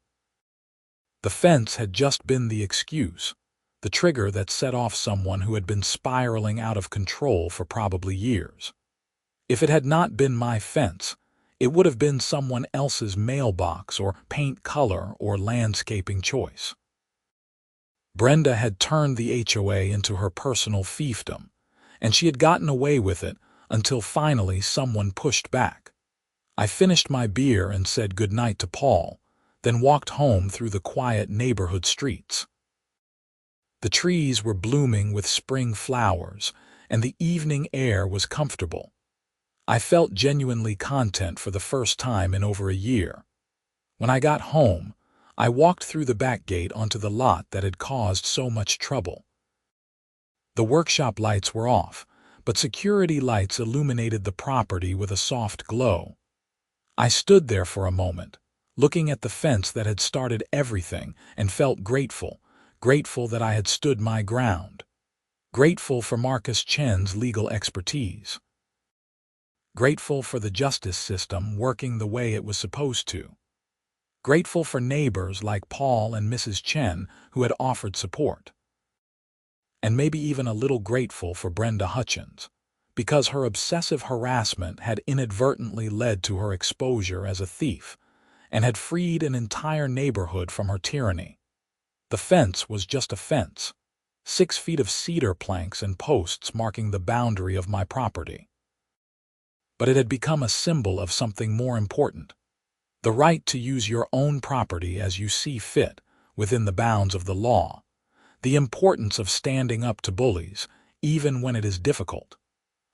The fence had just been the excuse, the trigger that set off someone who had been spiraling out of control for probably years. If it had not been my fence, it would have been someone else's mailbox or paint color or landscaping choice. Brenda had turned the HOA into her personal fiefdom, and she had gotten away with it until finally someone pushed back. I finished my beer and said goodnight to Paul, then walked home through the quiet neighborhood streets. The trees were blooming with spring flowers, and the evening air was comfortable. I felt genuinely content for the first time in over a year. When I got home, I walked through the back gate onto the lot that had caused so much trouble. The workshop lights were off, but security lights illuminated the property with a soft glow. I stood there for a moment, looking at the fence that had started everything, and felt grateful that I had stood my ground. Grateful for Marcus Chen's legal expertise. Grateful for the justice system working the way it was supposed to. Grateful for neighbors like Paul and Mrs. Chen who had offered support. And maybe even a little grateful for Brenda Hutchins, because her obsessive harassment had inadvertently led to her exposure as a thief, and had freed an entire neighborhood from her tyranny. The fence was just a fence, 6 feet of cedar planks and posts marking the boundary of my property. But it had become a symbol of something more important: the right to use your own property as you see fit, within the bounds of the law. The importance of standing up to bullies, even when it is difficult.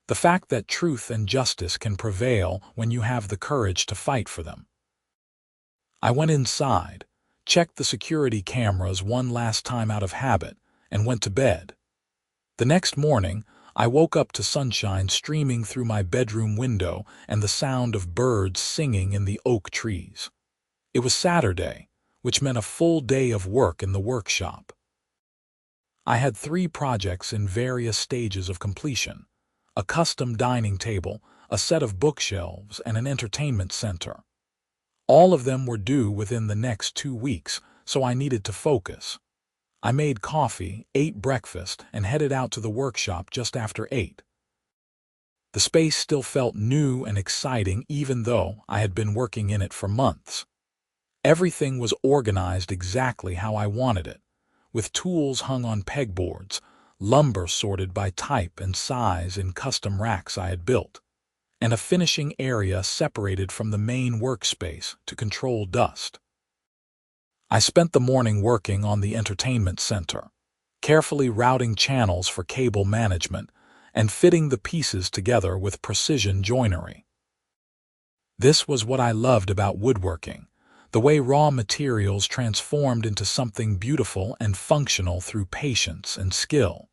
The fact that truth and justice can prevail when you have the courage to fight for them. I went inside, checked the security cameras one last time out of habit, and went to bed. The next morning, I woke up to sunshine streaming through my bedroom window and the sound of birds singing in the oak trees. It was Saturday, which meant a full day of work in the workshop. I had 3 projects in various stages of completion: a custom dining table, a set of bookshelves, and an entertainment center. All of them were due within the next 2 weeks, so I needed to focus. I made coffee, ate breakfast, and headed out to the workshop just after 8. The space still felt new and exciting even though I had been working in it for months. Everything was organized exactly how I wanted it, with tools hung on pegboards, lumber sorted by type and size in custom racks I had built, and a finishing area separated from the main workspace to control dust. I spent the morning working on the entertainment center, carefully routing channels for cable management and fitting the pieces together with precision joinery. This was what I loved about woodworking, the way raw materials transformed into something beautiful and functional through patience and skill.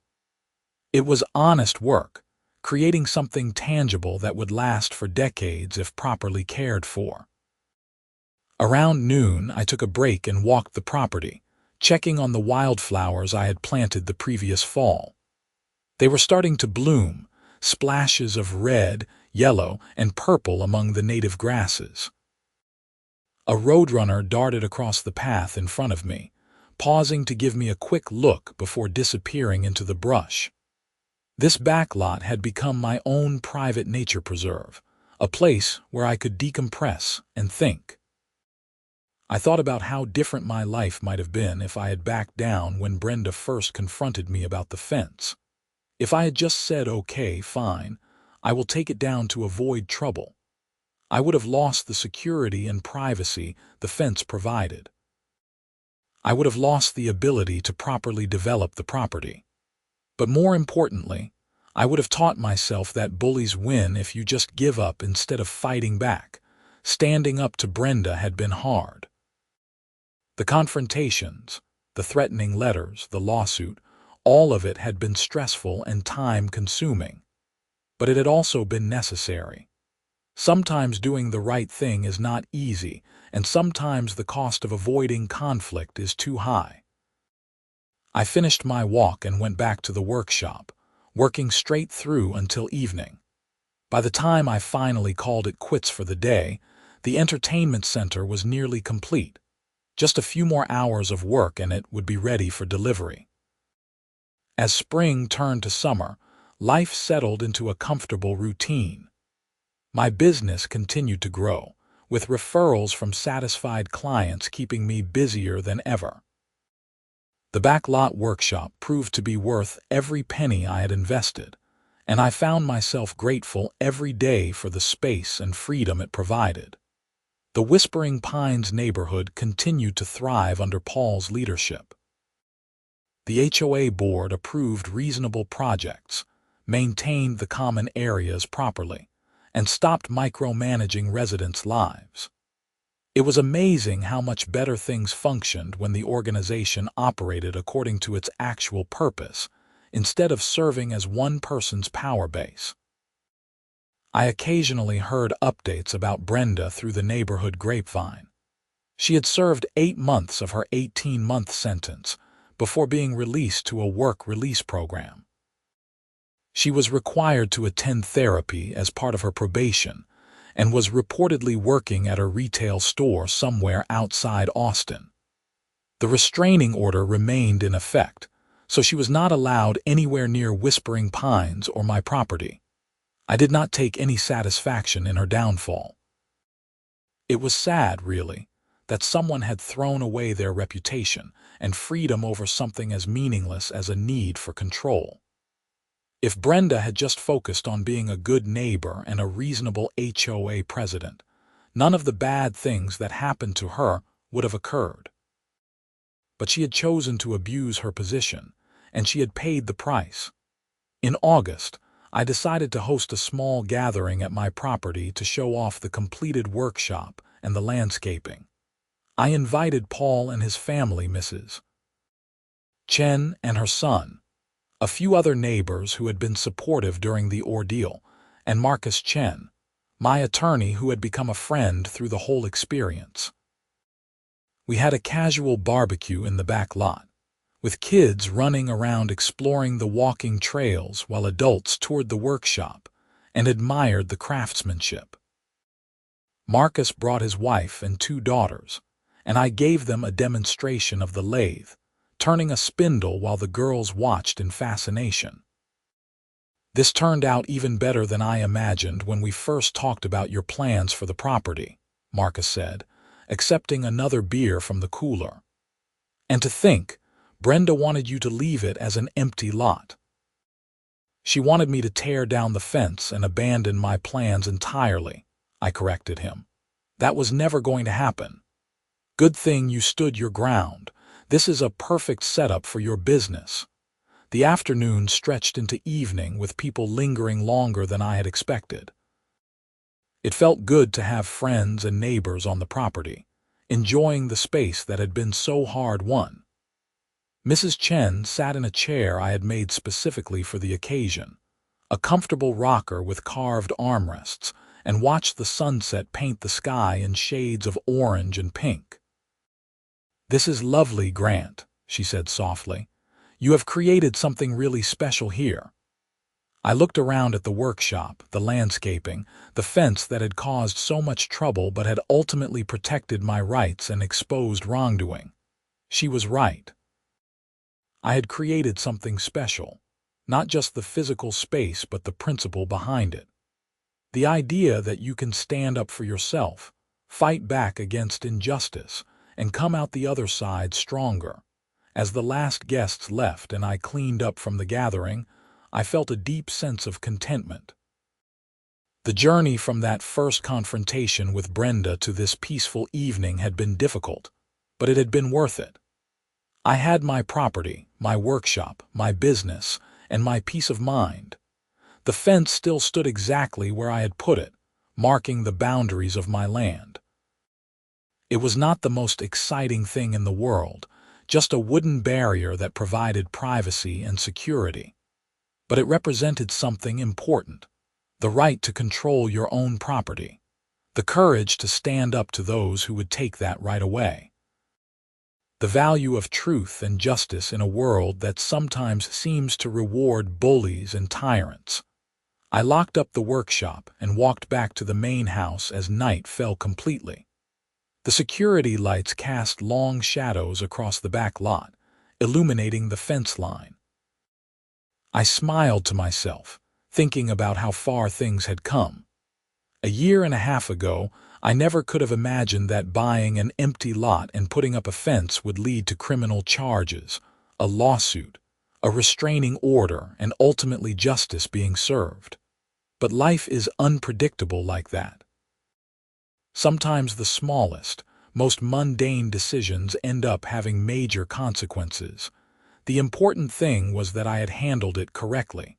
It was honest work, creating something tangible that would last for decades if properly cared for. Around noon, I took a break and walked the property, checking on the wildflowers I had planted the previous fall. They were starting to bloom, splashes of red, yellow, and purple among the native grasses. A roadrunner darted across the path in front of me, pausing to give me a quick look before disappearing into the brush. This backlot had become my own private nature preserve, a place where I could decompress and think. I thought about how different my life might have been if I had backed down when Brenda first confronted me about the fence. If I had just said, "Okay, fine, I will take it down to avoid trouble," I would have lost the security and privacy the fence provided. I would have lost the ability to properly develop the property. But more importantly, I would have taught myself that bullies win if you just give up instead of fighting back. Standing up to Brenda had been hard. The confrontations, the threatening letters, the lawsuit, all of it had been stressful and time-consuming. But it had also been necessary. Sometimes doing the right thing is not easy, and sometimes the cost of avoiding conflict is too high. I finished my walk and went back to the workshop, working straight through until evening. By the time I finally called it quits for the day, the entertainment center was nearly complete. Just a few more hours of work and it would be ready for delivery. As spring turned to summer, life settled into a comfortable routine. My business continued to grow, with referrals from satisfied clients keeping me busier than ever. The backlot workshop proved to be worth every penny I had invested, and I found myself grateful every day for the space and freedom it provided. The Whispering Pines neighborhood continued to thrive under Paul's leadership. The HOA board approved reasonable projects, maintained the common areas properly, and stopped micromanaging residents' lives. It was amazing how much better things functioned when the organization operated according to its actual purpose, instead of serving as one person's power base. I occasionally heard updates about Brenda through the neighborhood grapevine. She had served 8 months of her 18-month sentence before being released to a work release program. She was required to attend therapy as part of her probation and was reportedly working at a retail store somewhere outside Austin. The restraining order remained in effect, so she was not allowed anywhere near Whispering Pines or my property. I did not take any satisfaction in her downfall. It was sad, really, that someone had thrown away their reputation and freedom over something as meaningless as a need for control. If Brenda had just focused on being a good neighbor and a reasonable HOA president, none of the bad things that happened to her would have occurred. But she had chosen to abuse her position, and she had paid the price. In August, I decided to host a small gathering at my property to show off the completed workshop and the landscaping. I invited Paul and his family, Mrs. Chen and her son, a few other neighbors who had been supportive during the ordeal, and Marcus Chen, my attorney who had become a friend through the whole experience. We had a casual barbecue in the back lot, with kids running around exploring the walking trails while adults toured the workshop and admired the craftsmanship. Marcus brought his wife and 2 daughters, and I gave them a demonstration of the lathe, turning a spindle while the girls watched in fascination. "This turned out even better than I imagined when we first talked about your plans for the property," Marcus said, accepting another beer from the cooler. "And to think, Brenda wanted you to leave it as an empty lot. She wanted me to tear down the fence and abandon my plans entirely," I corrected him. "That was never going to happen. Good thing you stood your ground. This is a perfect setup for your business." The afternoon stretched into evening with people lingering longer than I had expected. It felt good to have friends and neighbors on the property, enjoying the space that had been so hard-won. Mrs. Chen sat in a chair I had made specifically for the occasion, a comfortable rocker with carved armrests, and watched the sunset paint the sky in shades of orange and pink. "This is lovely, Grant," she said softly. "You have created something really special here." I looked around at the workshop, the landscaping, the fence that had caused so much trouble but had ultimately protected my rights and exposed wrongdoing. She was right. I had created something special, not just the physical space but the principle behind it. The idea that you can stand up for yourself, fight back against injustice, and come out the other side stronger. As the last guests left and I cleaned up from the gathering, I felt a deep sense of contentment. The journey from that first confrontation with Brenda to this peaceful evening had been difficult, but it had been worth it. I had my property, my workshop, my business, and my peace of mind. The fence still stood exactly where I had put it, marking the boundaries of my land. It was not the most exciting thing in the world, just a wooden barrier that provided privacy and security. But it represented something important: the right to control your own property, the courage to stand up to those who would take that right away. The value of truth and justice in a world that sometimes seems to reward bullies and tyrants. I locked up the workshop and walked back to the main house as night fell completely. The security lights cast long shadows across the back lot, illuminating the fence line. I smiled to myself, thinking about how far things had come. A year and a half ago, I never could have imagined that buying an empty lot and putting up a fence would lead to criminal charges, a lawsuit, a restraining order, and ultimately justice being served. But life is unpredictable like that. Sometimes the smallest, most mundane decisions end up having major consequences. The important thing was that I had handled it correctly.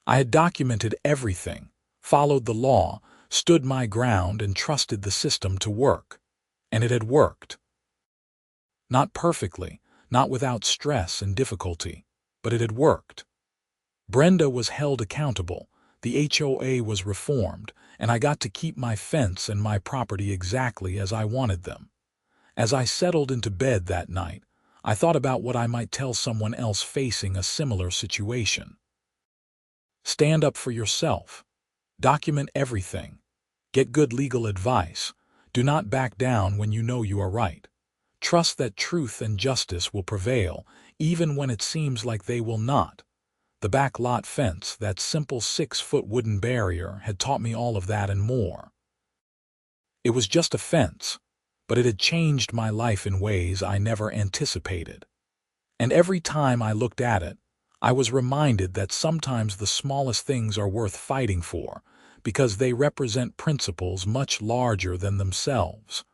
I had documented everything, followed the law, stood my ground, and trusted the system to work. And it had worked. Not perfectly, not without stress and difficulty, but it had worked. Brenda was held accountable, the HOA was reformed, and I got to keep my fence and my property exactly as I wanted them. As I settled into bed that night, I thought about what I might tell someone else facing a similar situation. Stand up for yourself. Document everything. Get good legal advice. Do not back down when you know you are right. Trust that truth and justice will prevail, even when it seems like they will not. The back lot fence, that simple 6-foot wooden barrier, had taught me all of that and more. It was just a fence, but it had changed my life in ways I never anticipated. And every time I looked at it, I was reminded that sometimes the smallest things are worth fighting for, because they represent principles much larger than themselves.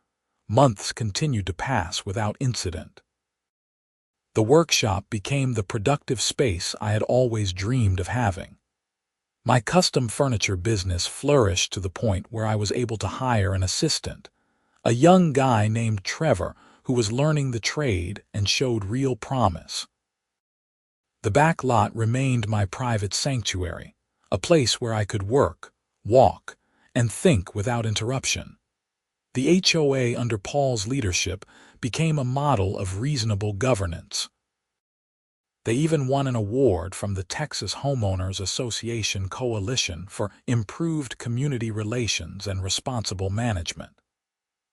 Months continued to pass without incident. The workshop became the productive space I had always dreamed of having. My custom furniture business flourished to the point where I was able to hire an assistant, a young guy named Trevor who was learning the trade and showed real promise. The back lot remained my private sanctuary, a place where I could work, walk, and think without interruption. The HOA under Paul's leadership became a model of reasonable governance. They even won an award from the Texas Homeowners Association Coalition for improved community relations and responsible management.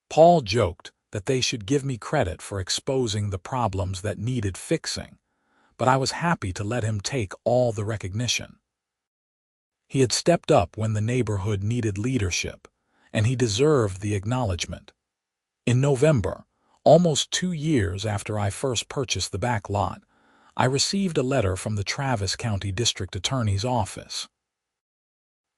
Paul joked that they should give me credit for exposing the problems that needed fixing, but I was happy to let him take all the recognition. He had stepped up when the neighborhood needed leadership, and he deserved the acknowledgement. In November, almost 2 years after I first purchased the back lot, I received a letter from the Travis County District Attorney's Office.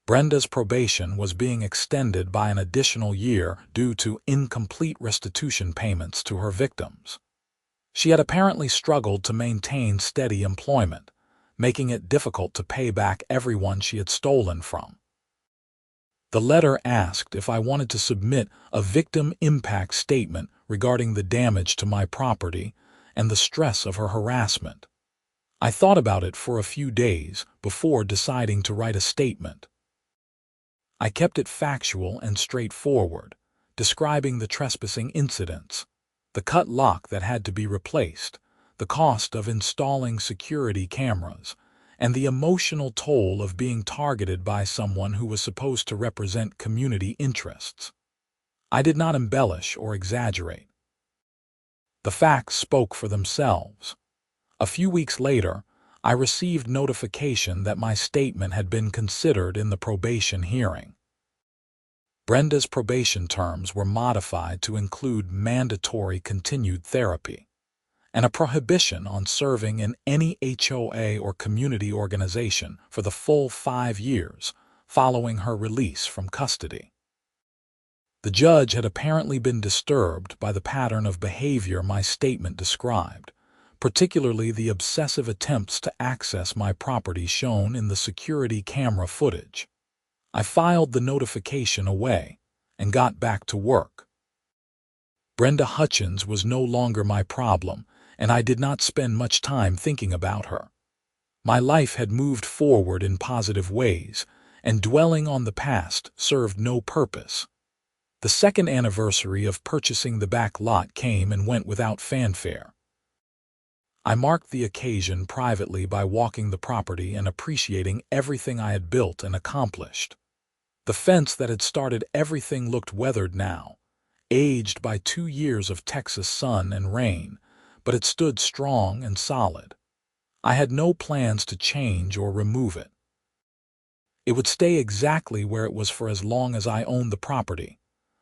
Brenda's probation was being extended by an additional year due to incomplete restitution payments to her victims. She had apparently struggled to maintain steady employment, making it difficult to pay back everyone she had stolen from. The letter asked if I wanted to submit a victim impact statement regarding the damage to my property and the stress of her harassment. I thought about it for a few days before deciding to write a statement. I kept it factual and straightforward, describing the trespassing incidents, the cut lock that had to be replaced, the cost of installing security cameras, and the emotional toll of being targeted by someone who was supposed to represent community interests. I did not embellish or exaggerate. The facts spoke for themselves. A few weeks later, I received notification that my statement had been considered in the probation hearing. Brenda's probation terms were modified to include mandatory continued therapy and a prohibition on serving in any HOA or community organization for the full 5 years following her release from custody. The judge had apparently been disturbed by the pattern of behavior my statement described, particularly the obsessive attempts to access my property shown in the security camera footage. I filed the notification away and got back to work. Brenda Hutchins was no longer my problem, and I did not spend much time thinking about her. My life had moved forward in positive ways, and dwelling on the past served no purpose. The second anniversary of purchasing the back lot came and went without fanfare. I marked the occasion privately by walking the property and appreciating everything I had built and accomplished. The fence that had started everything looked weathered now, aged by 2 years of Texas sun and rain, but it stood strong and solid. I had no plans to change or remove it. It would stay exactly where it was for as long as I owned the property.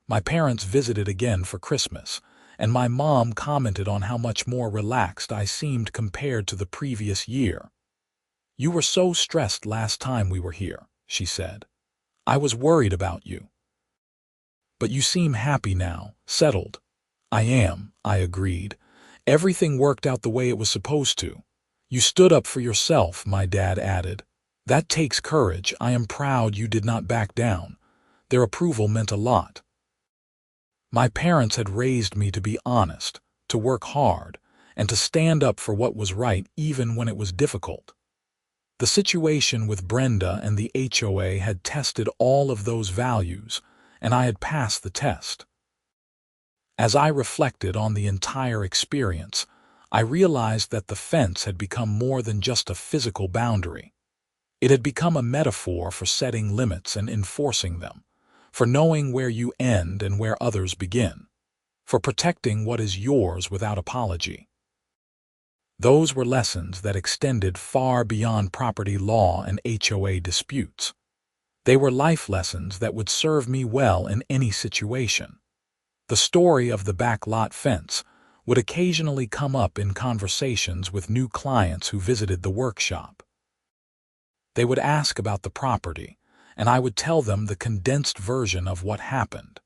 My parents visited again for Christmas, and my mom commented on how much more relaxed I seemed compared to the previous year. "You were so stressed last time we were here," she said. "I was worried about you. But you seem happy now, settled." "I am," I agreed. "Everything worked out the way it was supposed to." "You stood up for yourself," my dad added. "That takes courage. I am proud you did not back down." Their approval meant a lot. My parents had raised me to be honest, to work hard, and to stand up for what was right even when it was difficult. The situation with Brenda and the HOA had tested all of those values, and I had passed the test. As I reflected on the entire experience, I realized that the fence had become more than just a physical boundary. It had become a metaphor for setting limits and enforcing them, for knowing where you end and where others begin, for protecting what is yours without apology. Those were lessons that extended far beyond property law and HOA disputes. They were life lessons that would serve me well in any situation. The story of the back lot fence would occasionally come up in conversations with new clients who visited the workshop. They would ask about the property, and I would tell them the condensed version of what happened.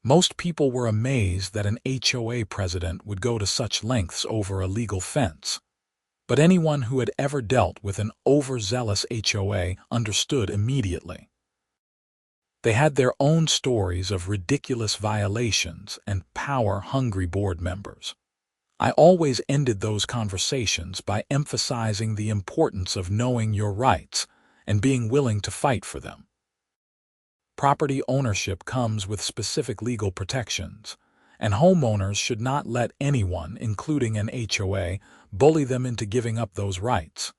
Most people were amazed that an HOA president would go to such lengths over a legal fence. But anyone who had ever dealt with an overzealous HOA understood immediately. They had their own stories of ridiculous violations and power-hungry board members. I always ended those conversations by emphasizing the importance of knowing your rights and being willing to fight for them. Property ownership comes with specific legal protections, and homeowners should not let anyone, including an HOA, bully them into giving up those rights.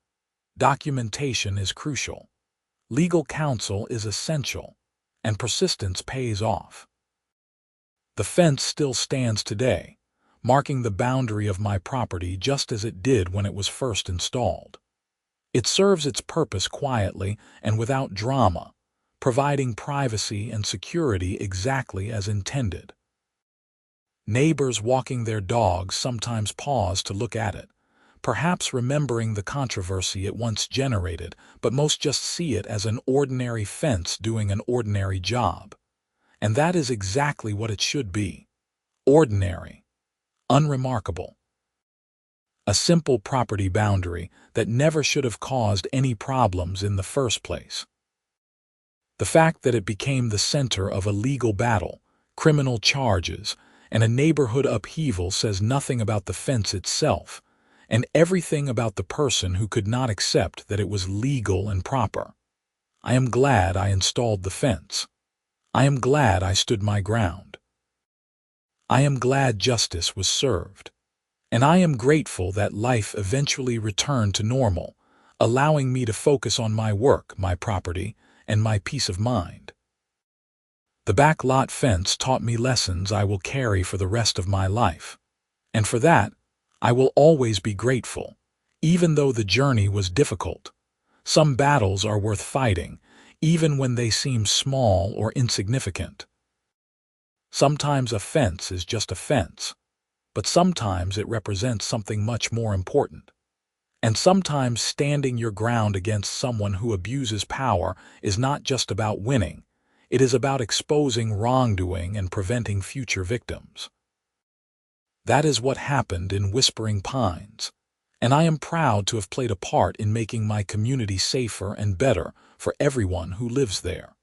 Documentation is crucial. Legal counsel is essential, and persistence pays off. The fence still stands today, marking the boundary of my property just as it did when it was first installed. It serves its purpose quietly and without drama, providing privacy and security exactly as intended. Neighbors walking their dogs sometimes pause to look at it, perhaps remembering the controversy it once generated, but most just see it as an ordinary fence doing an ordinary job. And that is exactly what it should be. Ordinary. Unremarkable. A simple property boundary that never should have caused any problems in the first place. The fact that it became the center of a legal battle, criminal charges, and a neighborhood upheaval says nothing about the fence itself, and everything about the person who could not accept that it was legal and proper. I am glad I installed the fence. I am glad I stood my ground. I am glad justice was served. And I am grateful that life eventually returned to normal, allowing me to focus on my work, my property, and my peace of mind. The back lot fence taught me lessons I will carry for the rest of my life. And for that, I will always be grateful, even though the journey was difficult. Some battles are worth fighting, even when they seem small or insignificant. Sometimes a fence is just a fence, but sometimes it represents something much more important. And sometimes standing your ground against someone who abuses power is not just about winning, it is about exposing wrongdoing and preventing future victims. That is what happened in Whispering Pines, and I am proud to have played a part in making my community safer and better for everyone who lives there.